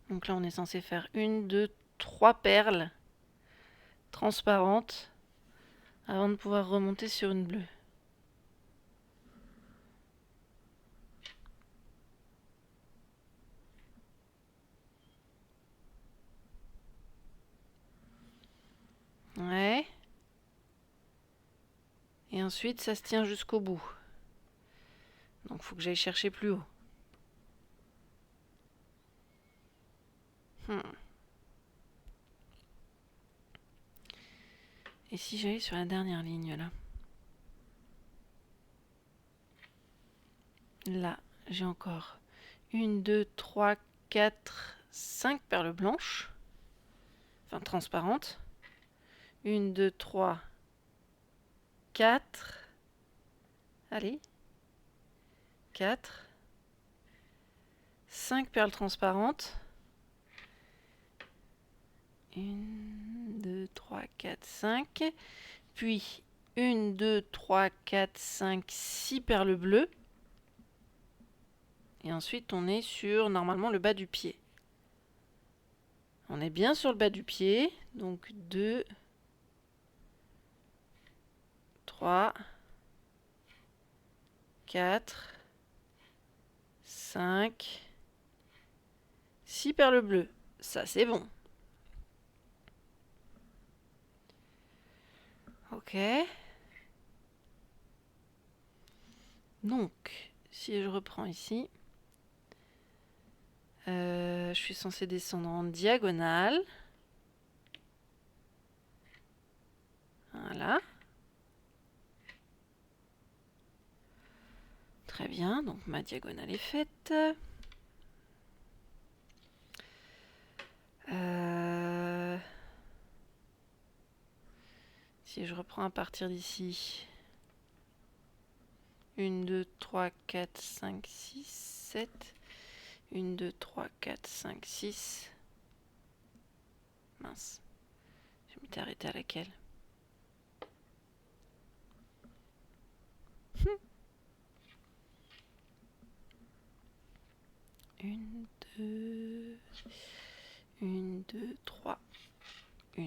Donc là, on est censé faire 1, 2, 3 perles transparentes avant de pouvoir remonter sur une bleue. Ouais. Et ensuite, ça se tient jusqu'au bout. Donc, il faut que j'aille chercher plus haut. Et si j'allais sur la dernière ligne, là? Là, j'ai encore 1, 2, 3, 4, 5 perles blanches. Enfin, transparentes. 1, 2, 3, 4. Allez. 4. 5 perles transparentes. 1, 2, 3, 4, 5. Puis 1, 2, 3, 4, 5, 6 perles bleues. Et ensuite, on est sur normalement le bas du pied. On est bien sur le bas du pied. Donc 2, 3, 4, 5, 6 perles bleues. Ça, c'est bon. Ok. Donc, si je reprends ici, je suis censée descendre en diagonale. Voilà. Très bien, donc ma diagonale est faite. Si je reprends à partir d'ici, 1, 2, 3, 4, 5, 6, 7. 1, 2, 3, 4, 5, 6. Mince. Je m'étais arrêté à laquelle? Une, deux, 1, 2, 3. 1,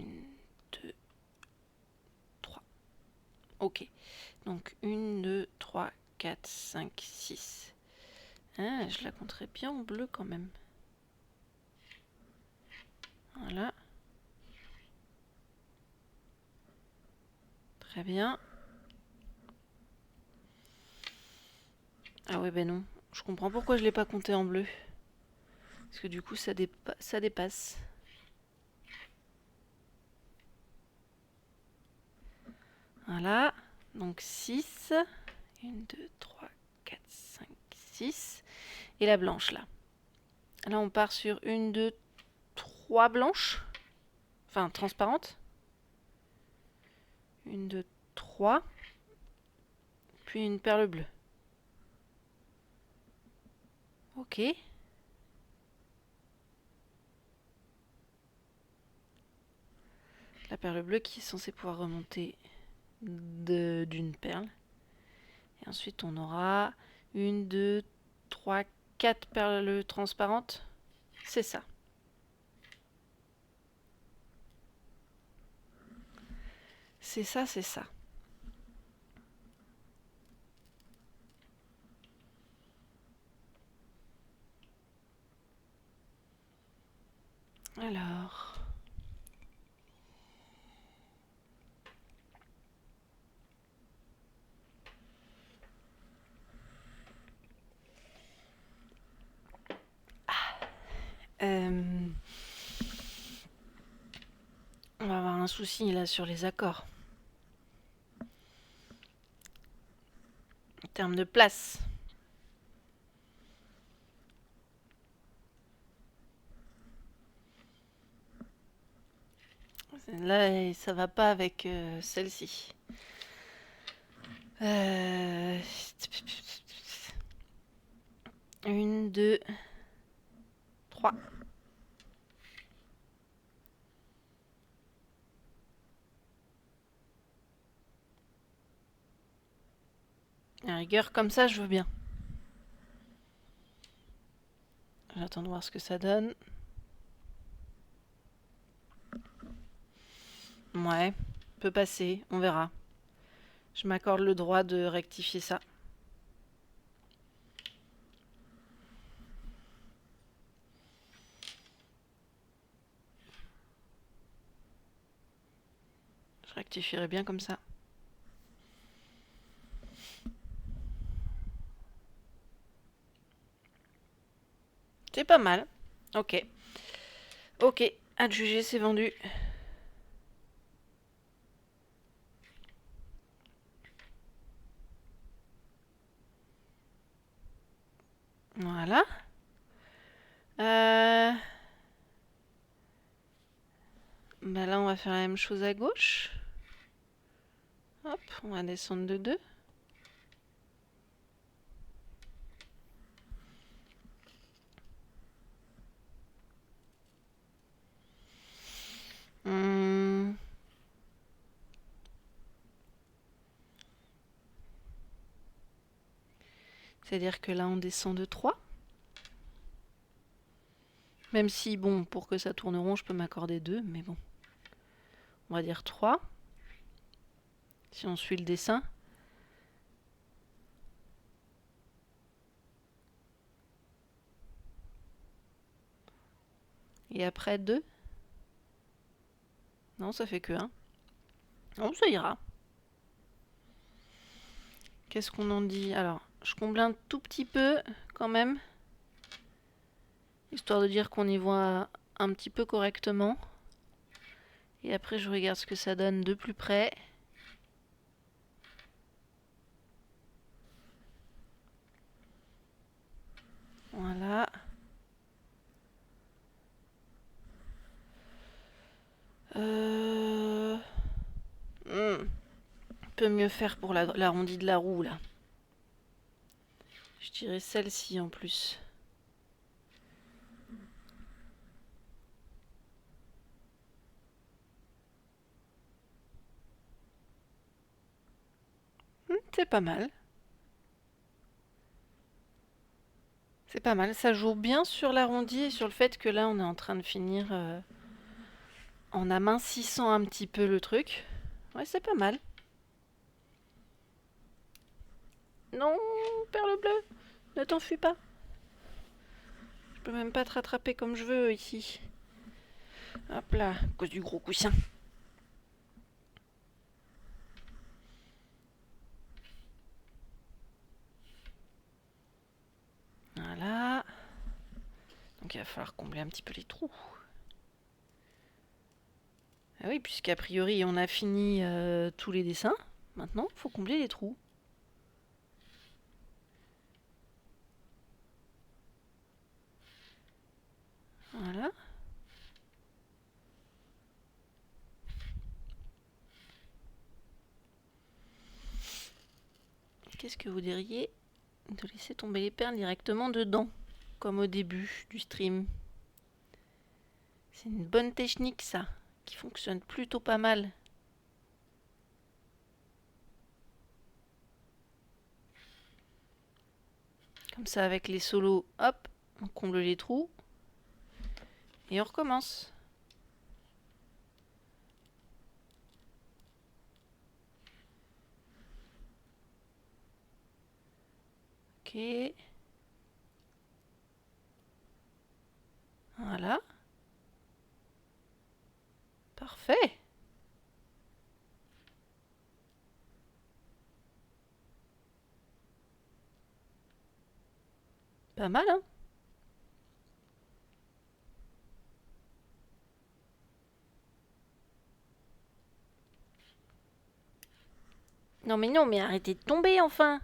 2, 3. Ok. Donc 1, 2, 3, 4, 5, 6. Ah, je la compterai bien en bleu quand même. Voilà. Très bien. Ah ouais, ben non. Je comprends pourquoi je ne l'ai pas compté en bleu. Parce que du coup, ça dépasse. Voilà. Donc 6. 1, 2, 3, 4, 5, 6. Et la blanche, là. Là, on part sur 1, 2, 3 blanches. Enfin, transparentes. 1, 2, 3. Puis une perle bleue. Ok. La perle bleue qui est censée pouvoir remonter d'une perle. Et ensuite, on aura 1, 2, 3, 4 perles transparentes. C'est ça. C'est ça, c'est ça. Alors... on va avoir un souci là sur les accords. En termes de place. Là, ça va pas avec celle-ci. 1, 2, 3. À rigueur, comme ça, je veux bien. J'attends de voir ce que ça donne. Ouais, peut passer, on verra. Je m'accorde le droit de rectifier ça. Je rectifierai bien comme ça. C'est pas mal. Ok. Ok, adjugé, c'est vendu. Voilà. Bah là, on va faire la même chose à gauche. Hop, on va descendre de 2. C'est-à-dire que là, on descend de 3. Même si, bon, pour que ça tourne rond, je peux m'accorder 2, mais bon. On va dire 3. Si on suit le dessin. Et après 2. Non, ça fait que 1. Non, ça ira. Qu'est-ce qu'on en dit? Alors, je comble un tout petit peu, quand même. Histoire de dire qu'on y voit un petit peu correctement. Et après, je regarde ce que ça donne de plus près. Voilà. On peut mieux faire pour l'arrondi de la roue, là. Je dirais celle-ci en plus. C'est pas mal. C'est pas mal. Ça joue bien sur l'arrondi et sur le fait que là, on est en train de finir en amincissant un petit peu le truc. Ouais, c'est pas mal. Non, perle bleue, ne t'enfuis pas. Je peux même pas te rattraper comme je veux ici. Hop là, à cause du gros coussin. Voilà. Donc il va falloir combler un petit peu les trous. Ah oui, puisqu'a priori on a fini tous les dessins. Maintenant, il faut combler les trous. Voilà. Qu'est-ce que vous diriez de laisser tomber les perles directement dedans, comme au début du stream? C'est une bonne technique ça, qui fonctionne plutôt pas mal. Comme ça, avec les solos, hop, on comble les trous. Et on recommence. Ok. Voilà. Parfait. Pas mal, hein? Non mais non, mais arrêtez de tomber enfin.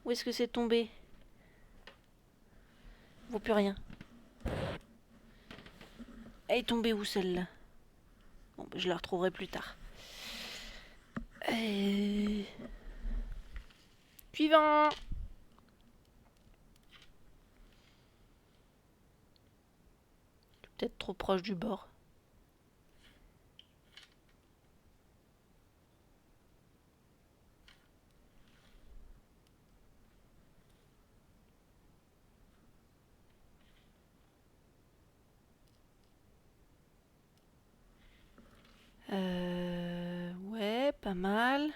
Où est-ce que c'est tombé? Vaut plus rien. Elle est tombée où celle-là? Bon, bah, je la retrouverai plus tard. Suivant. Peut-être trop proche du bord. Ouais, pas mal.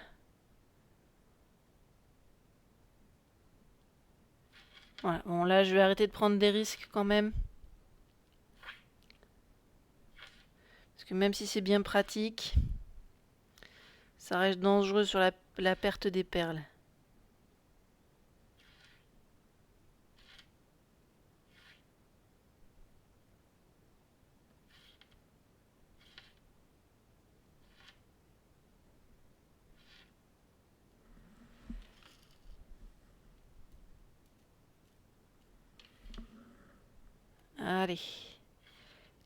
Voilà, bon là je vais arrêter de prendre des risques quand même. Parce que même si c'est bien pratique, ça reste dangereux sur la perte des perles. Allez.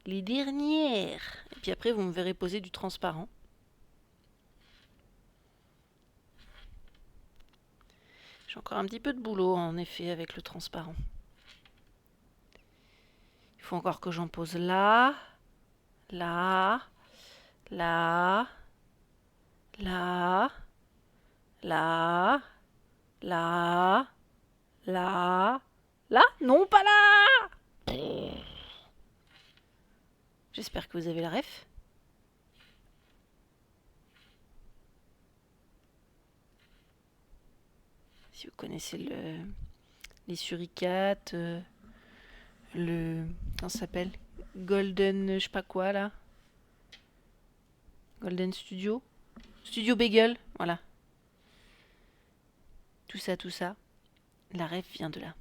Les dernières. Et puis après, vous me verrez poser du transparent. J'ai encore un petit peu de boulot, en effet, avec le transparent. Il faut encore que j'en pose là, là, là, là, là, là, là, là. Non, pas là. J'espère que vous avez la ref. Si vous connaissez les suricates, comment ça s'appelle? Golden, je sais pas quoi là. Golden Studio. Studio Bagel, voilà. Tout ça, tout ça. La ref vient de là.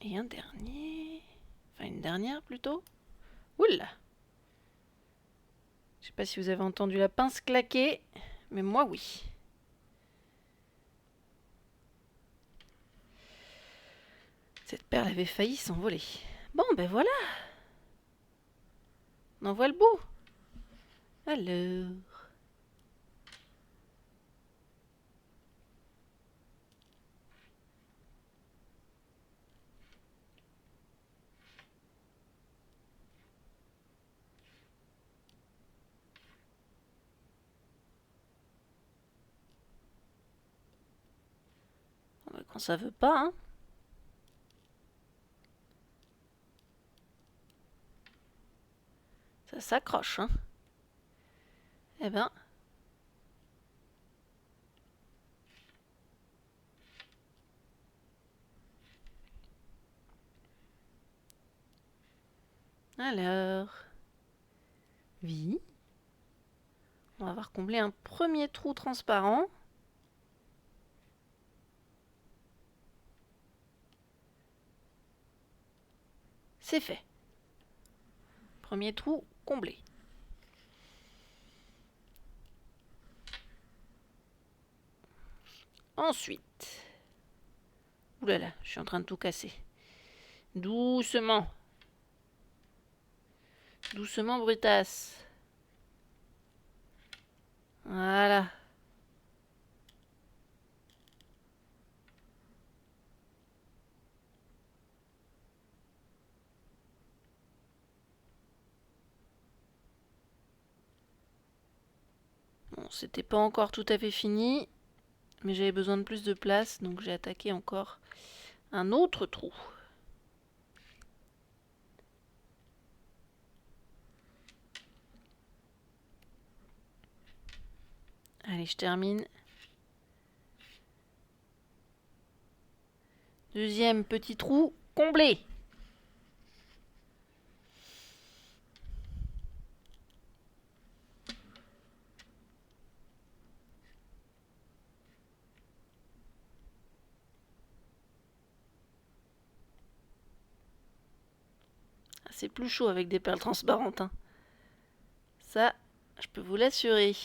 Et un dernier. Enfin, une dernière plutôt. Oula! Je sais pas si vous avez entendu la pince claquer, mais moi oui. Cette perle avait failli s'envoler. Bon, ben voilà. On en voit le bout. Alors... Quand ça veut pas, hein. Ça s'accroche, hein. Eh ben... Alors... Vie. On va avoir comblé un premier trou transparent. C'est fait. Premier trou comblé. Ensuite... Ouh là là, je suis en train de tout casser. Doucement. Doucement, brutasse. Voilà. Bon, c'était pas encore tout à fait fini, mais j'avais besoin de plus de place, donc j'ai attaqué encore un autre trou. Allez, je termine. Deuxième petit trou comblé. C'est plus chaud avec des perles transparentes, hein. Ça, je peux vous l'assurer.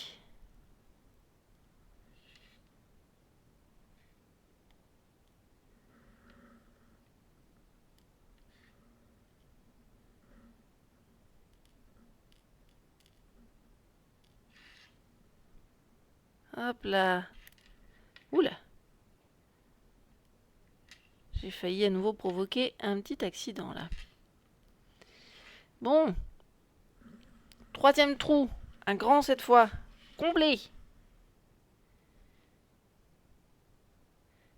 Hop là. Oula. J'ai failli à nouveau provoquer un petit accident là. Bon. Troisième trou. Un grand cette fois. Comblé.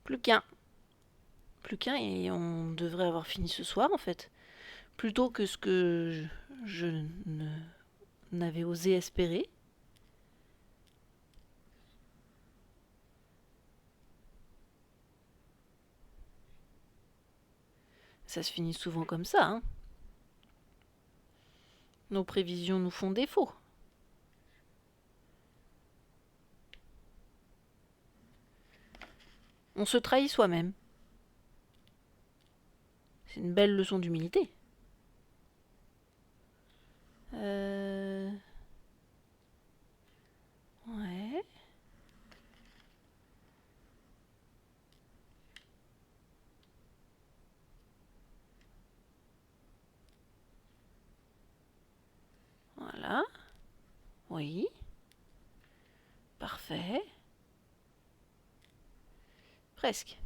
Plus qu'un. Plus qu'un et on devrait avoir fini ce soir en fait. Plutôt que ce que je n'avais osé espérer. Ça se finit souvent comme ça, hein. Nos prévisions nous font défaut. On se trahit soi-même. C'est une belle leçon d'humilité. Ouais. Voilà. Oui. Parfait. Presque.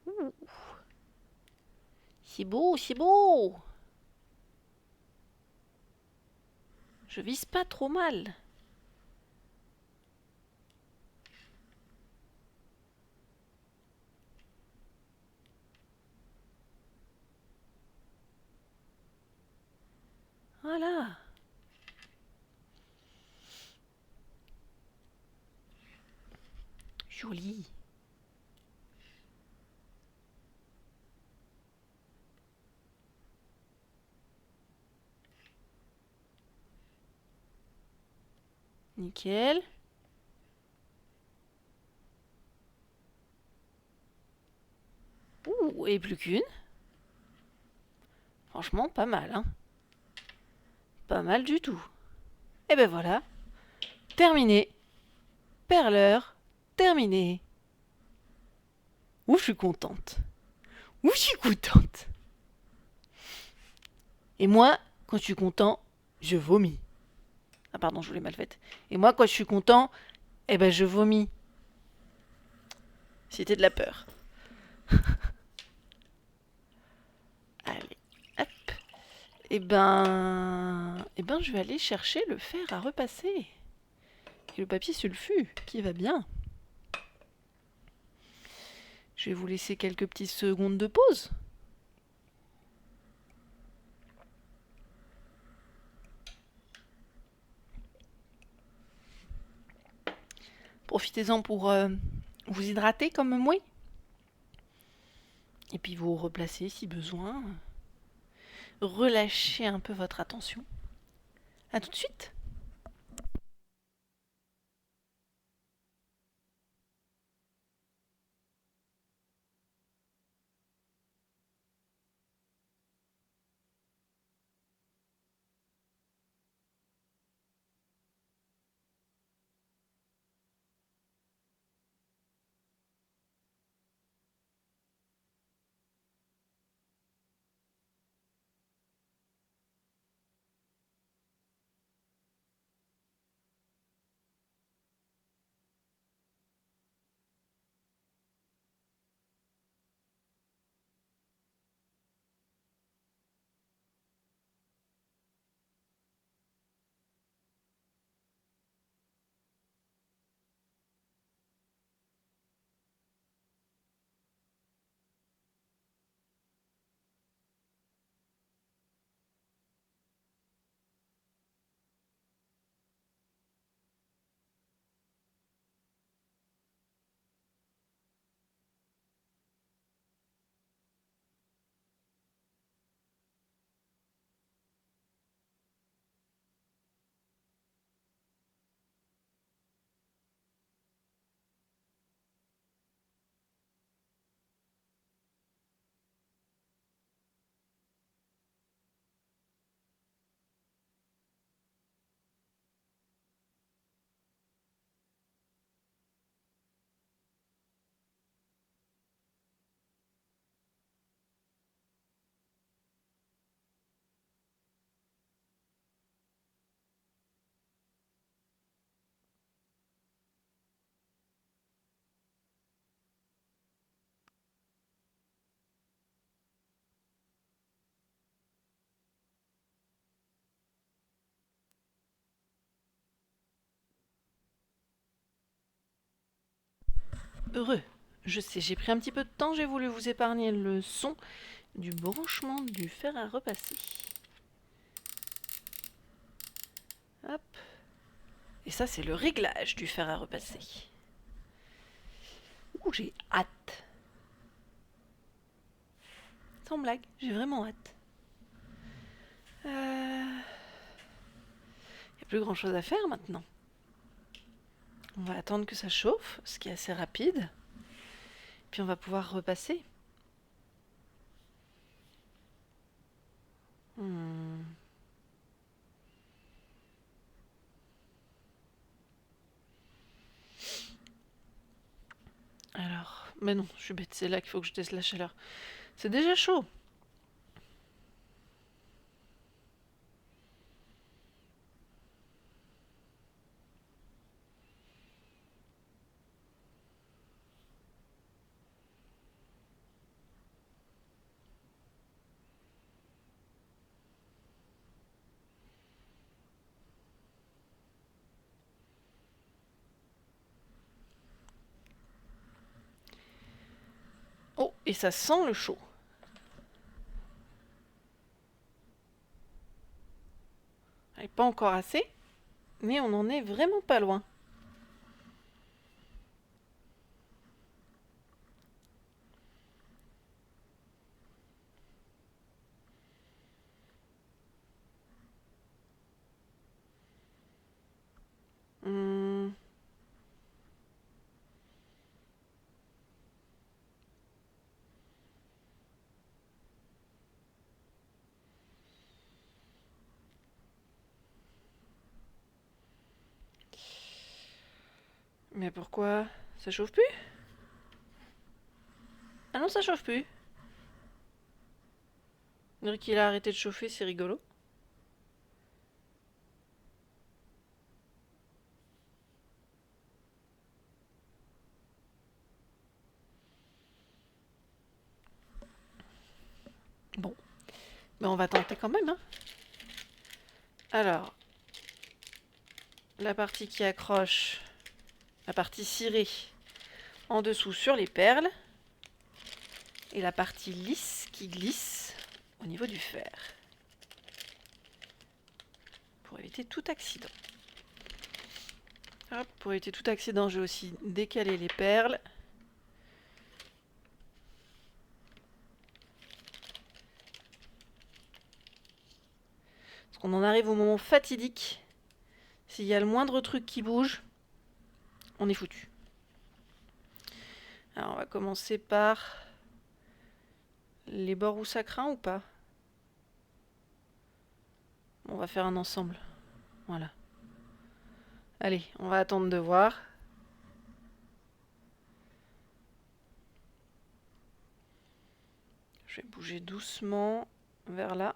Ouh. C'est beau, c'est beau. Je vise pas trop mal. Voilà. Joli. Nickel. Ouh, et plus qu'une. Franchement, pas mal, hein. Pas mal du tout. Et ben voilà. Terminé. Perleur. Terminé. Ouh, je suis contente. Ouh, je suis contente. Et moi, quand je suis content, je vomis. Ah pardon, je vous l'ai mal faite. Et moi, quand je suis content, eh ben je vomis. C'était de la peur. Allez, hop. Eh ben, je vais aller chercher le fer à repasser. Et le papier sulfu, qui va bien. Je vais vous laisser quelques petites secondes de pause. Profitez-en pour vous hydrater comme moi. Et puis vous replacez si besoin. Relâchez un peu votre attention. A tout de suite. Heureux. Je sais, j'ai pris un petit peu de temps, j'ai voulu vous épargner le son du branchement du fer à repasser. Hop. Et ça, c'est le réglage du fer à repasser. Ouh, j'ai hâte. Sans blague, j'ai vraiment hâte. Il n'y a plus grand chose à faire maintenant. On va attendre que ça chauffe, ce qui est assez rapide. Puis on va pouvoir repasser. Hmm. Alors, mais non, je suis bête, c'est là qu'il faut que je teste la chaleur. C'est déjà chaud. Oh, et ça sent le chaud. Pas encore assez, mais on en est vraiment pas loin. Hmm. Mais pourquoi? Ça chauffe plus? Ah non, ça chauffe plus. On dirait qu'il a arrêté de chauffer, c'est rigolo. Bon, mais on va tenter quand même, hein. Alors, la partie qui accroche, la partie cirée en dessous sur les perles, et la partie lisse qui glisse au niveau du fer, pour éviter tout accident. Hop, pour éviter tout accident, je vais aussi décaler les perles. Parce qu'on en arrive au moment fatidique. S'il y a le moindre truc qui bouge, on est foutu. Alors on va commencer par les bords où ça craint ou pas. On va faire un ensemble. Voilà. Allez, on va attendre de voir. Je vais bouger doucement vers là.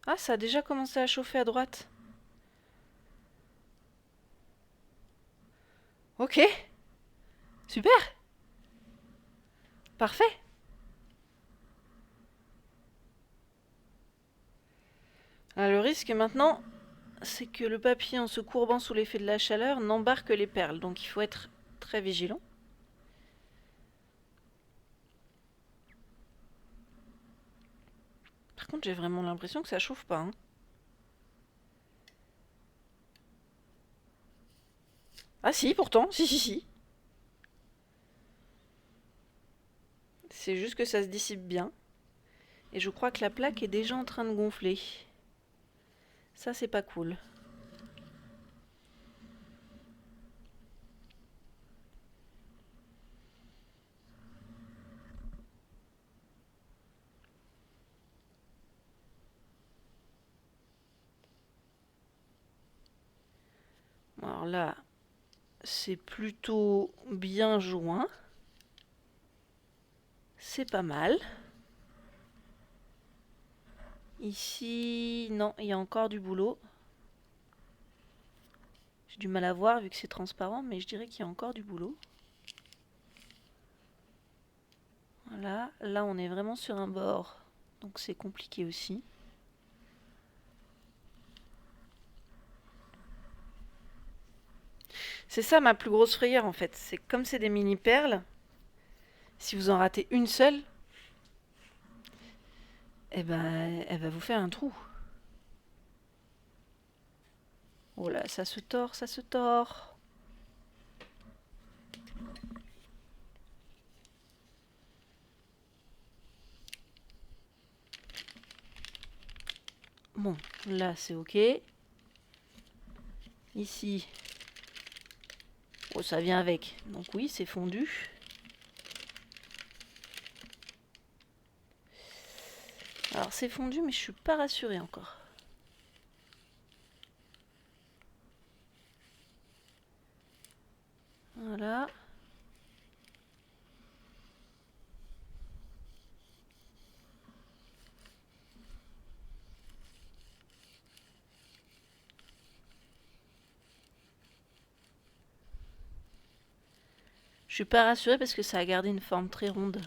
Ah, ça a déjà commencé à chauffer à droite. Ok. Super. Parfait. Alors, le risque maintenant, c'est que le papier, en se courbant sous l'effet de la chaleur, n'embarque les perles. Donc il faut être très vigilant. Par contre, j'ai vraiment l'impression que ça chauffe pas, hein. Ah si, pourtant, si. C'est juste que ça se dissipe bien. Et je crois que la plaque est déjà en train de gonfler. Ça, c'est pas cool. Alors là, c'est plutôt bien joint. C'est pas mal. Ici, non, il y a encore du boulot. J'ai du mal à voir vu que c'est transparent, mais je dirais qu'il y a encore du boulot. Voilà, là on est vraiment sur un bord, donc c'est compliqué aussi. C'est ça ma plus grosse frayeur en fait, c'est comme c'est des mini perles, si vous en ratez une seule, eh ben, elle va vous faire un trou. Oh là, ça se tord, ça se tord. Bon, là c'est ok. Ici, oh, ça vient avec, donc oui, c'est fondu. Alors c'est fondu, mais je suis pas rassurée encore. Voilà. Je suis pas rassurée parce que ça a gardé une forme très ronde.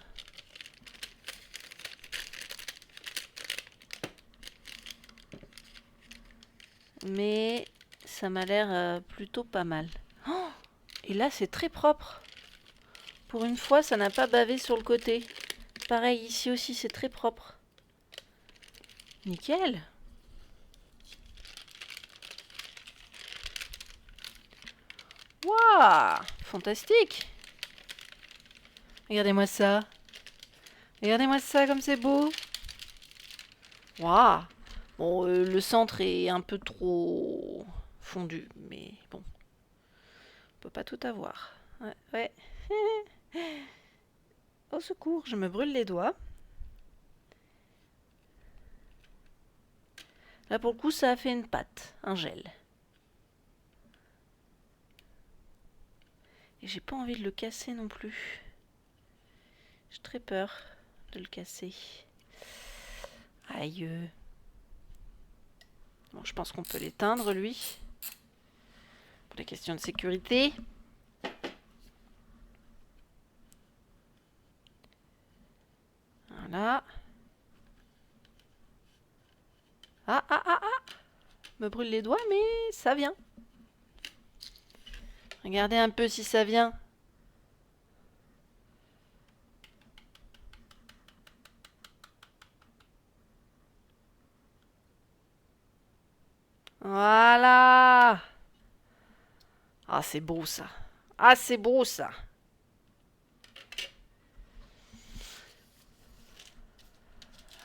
Mais ça m'a l'air plutôt pas mal. Oh, et là, c'est très propre. Pour une fois, ça n'a pas bavé sur le côté. Pareil, ici aussi, c'est très propre. Nickel. Waouh, fantastique. Regardez-moi ça. Regardez-moi ça, comme c'est beau. Waouh. Bon, le centre est un peu trop fondu, mais bon. On peut pas tout avoir. Ouais. Au secours, je me brûle les doigts. Là, pour le coup, ça a fait une pâte, un gel. Et j'ai pas envie de le casser non plus. J'ai très peur de le casser. Aïe. Bon, je pense qu'on peut l'éteindre, lui. Pour les questions de sécurité. Voilà. Ah, ah, ah, ah! Me brûle les doigts, mais ça vient. Regardez un peu si ça vient. Voilà. Ah, c'est beau ça. Ah, c'est beau ça.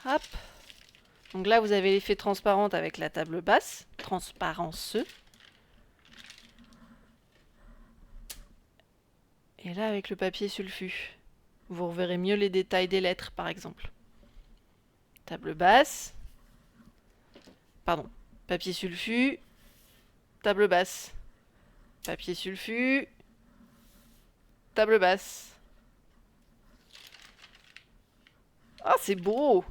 Hop. Donc là, vous avez l'effet transparente avec la table basse. Transparenceux. Et là, avec le papier sulfu. Vous reverrez mieux les détails des lettres, par exemple. Table basse. Pardon. Papier sulfu. Table basse. Papier sulfu. Table basse. Ah, c'est beau!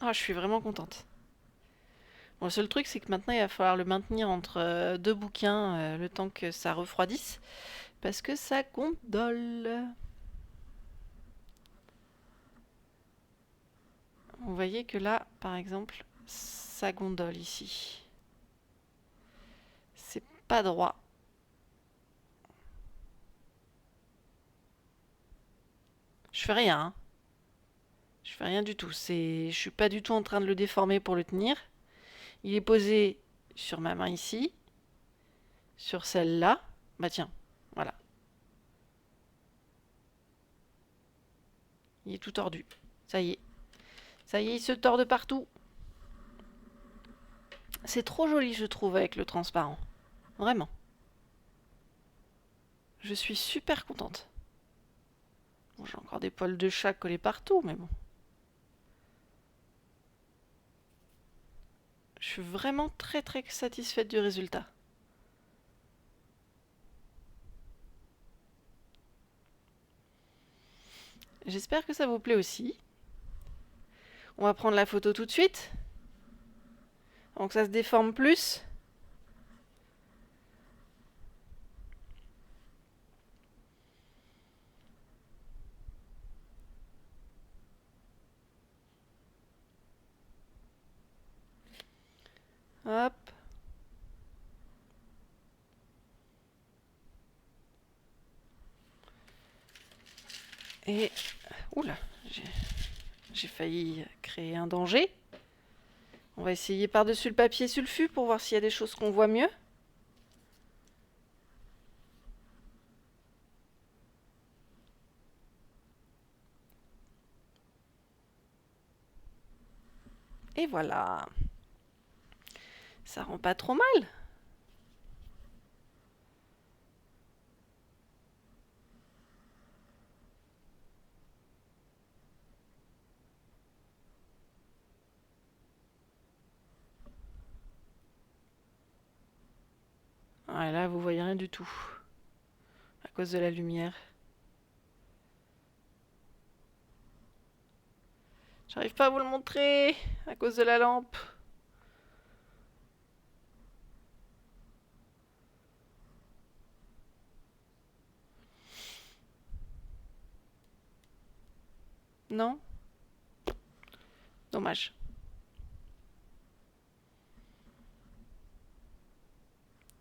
Ah, je suis vraiment contente. Bon, le seul truc, c'est que maintenant, il va falloir le maintenir entre deux bouquins le temps que ça refroidisse. Parce que ça gondole. Vous voyez que là, par exemple, ça gondole ici. C'est pas droit. Je fais rien, hein. Je fais rien du tout. Je suis pas du tout en train de le déformer pour le tenir. Il est posé sur ma main ici. Sur celle-là. Bah tiens, voilà. Il est tout tordu. Ça y est. Ça y est, il se tord de partout. C'est trop joli, je trouve, avec le transparent. Vraiment. Je suis super contente. Bon, j'ai encore des poils de chat collés partout, mais bon. Je suis vraiment très très satisfaite du résultat. J'espère que ça vous plaît aussi. On va prendre la photo tout de suite. Donc ça se déforme plus. Hop. Et... Oula, j'ai failli créer un danger. On va essayer par-dessus le papier sulfu pour voir s'il y a des choses qu'on voit mieux. Et voilà. Ça rend pas trop mal. Ah, et là, vous voyez rien du tout. À cause de la lumière. J'arrive pas à vous le montrer à cause de la lampe. Non? Dommage.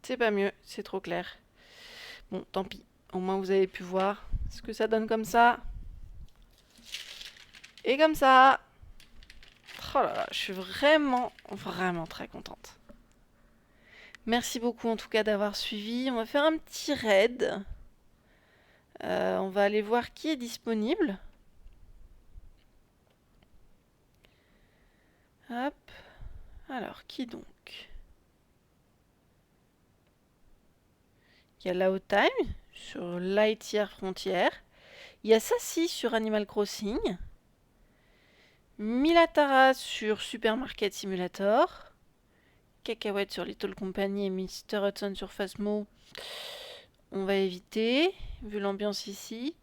C'est pas mieux, c'est trop clair. Bon, tant pis. Au moins vous avez pu voir ce que ça donne comme ça. Et comme ça. Oh là là, je suis vraiment, vraiment très contente. Merci beaucoup en tout cas d'avoir suivi. On va faire un petit raid. On va aller voir qui est disponible. Hop. Alors, qui donc? Il y a Lao Time sur Lightyear Frontier. Il y a Sassy sur Animal Crossing. Milatara sur Supermarket Simulator. Cacahuète sur Little Company et Mr. Hudson sur Phasmo. on va éviter, vu l'ambiance ici.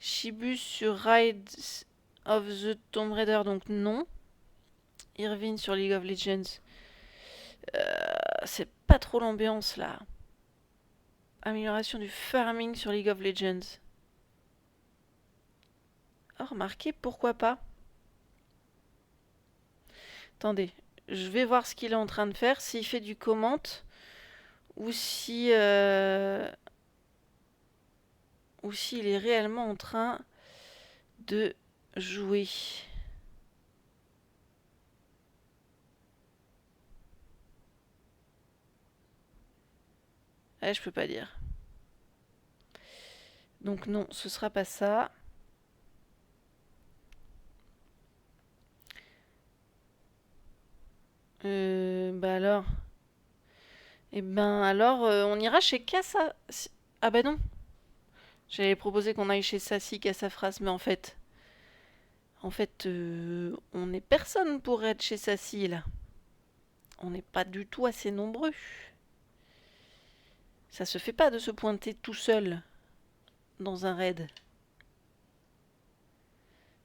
Shibus sur Rise of the Tomb Raider, donc non. Irvine sur League of Legends. C'est pas trop l'ambiance là. Amélioration du farming sur League of Legends. Oh, remarquez, pourquoi pas. Attendez, je vais voir ce qu'il est en train de faire, s'il fait du comment ou si ou s'il est réellement en train de jouer. Je peux pas dire. Donc non, ce sera pas ça. Bah alors. Eh ben alors, on ira chez Casa. Ah bah non. J'avais proposé qu'on aille chez Sassy Cassafras, mais en fait, on n'est personne pour être chez Sassy là. On n'est pas du tout assez nombreux. Ça se fait pas de se pointer tout seul dans un raid.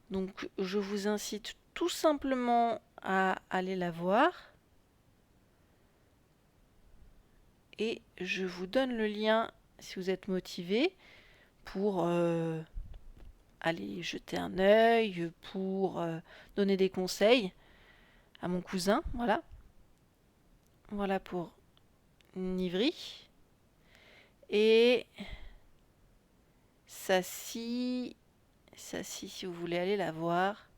Donc je vous incite tout simplement à aller la voir. Et je vous donne le lien si vous êtes motivé pour aller jeter un œil, pour donner des conseils à mon cousin. Voilà. Voilà pour Nivry. Et Sassy, si vous voulez aller la voir.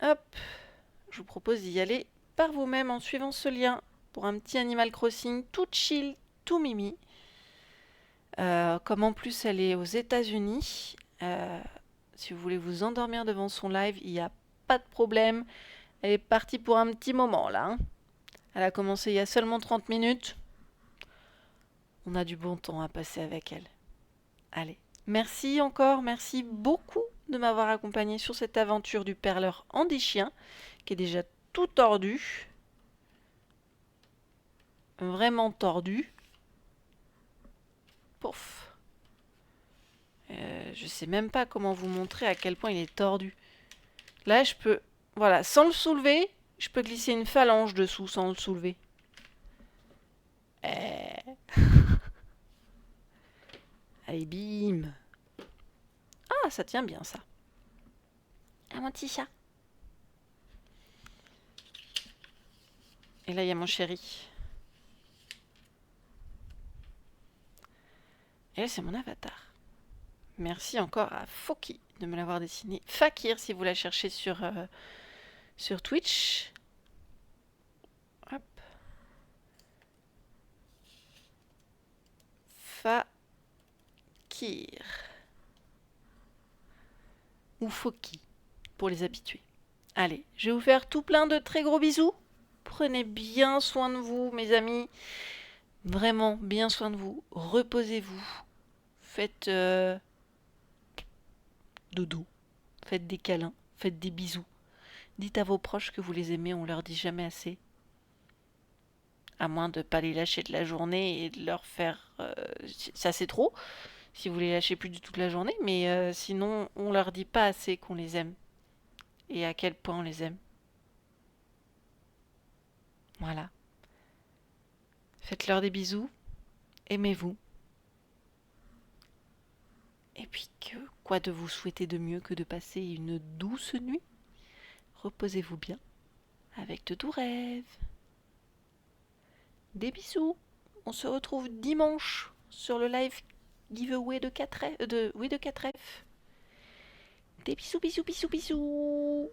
Hop, je vous propose d'y aller par vous-même en suivant ce lien pour un petit Animal Crossing tout chill, tout mimi. Comme en plus elle est aux États-Unis, si vous voulez vous endormir devant son live, il n'y a pas de problème. Elle est partie pour un petit moment là. Hein. Elle a commencé il y a seulement 30 minutes. On a du bon temps à passer avec elle. Allez, merci encore, merci beaucoup de m'avoir accompagné sur cette aventure du perleur en des chiens, qui est déjà tout tordu. Vraiment tordu. Pouf. Je sais même pas comment vous montrer à quel point il est tordu. Là, je peux... Voilà, sans le soulever, je peux glisser une phalange dessous sans le soulever. Allez, bim. Ah, ça tient bien, ça. Ah, mon petit chat. Et là, il y a mon chéri. Et là, c'est mon avatar. Merci encore à Foki de me l'avoir dessiné. Fakir, si vous la cherchez sur Twitch. Hop. Fakir. Ou Foki, pour les habitués. Allez, je vais vous faire tout plein de très gros bisous. Prenez bien soin de vous, mes amis. Vraiment, bien soin de vous. Reposez-vous. Faites dodo. Faites des câlins. Faites des bisous. Dites à vos proches que vous les aimez, on leur dit jamais assez. À moins de ne pas les lâcher de la journée et de leur faire... ça c'est trop, si vous les lâchez plus du tout de la journée, mais sinon on leur dit pas assez qu'on les aime. Et à quel point on les aime. Voilà. Faites-leur des bisous. Aimez-vous. Et puis quoi de vous souhaiter de mieux que de passer une douce nuit? Reposez-vous bien, avec de doux rêves. Des bisous. On se retrouve dimanche sur le live giveaway de 4F. De 4F. Des bisous, bisous, bisous, bisous.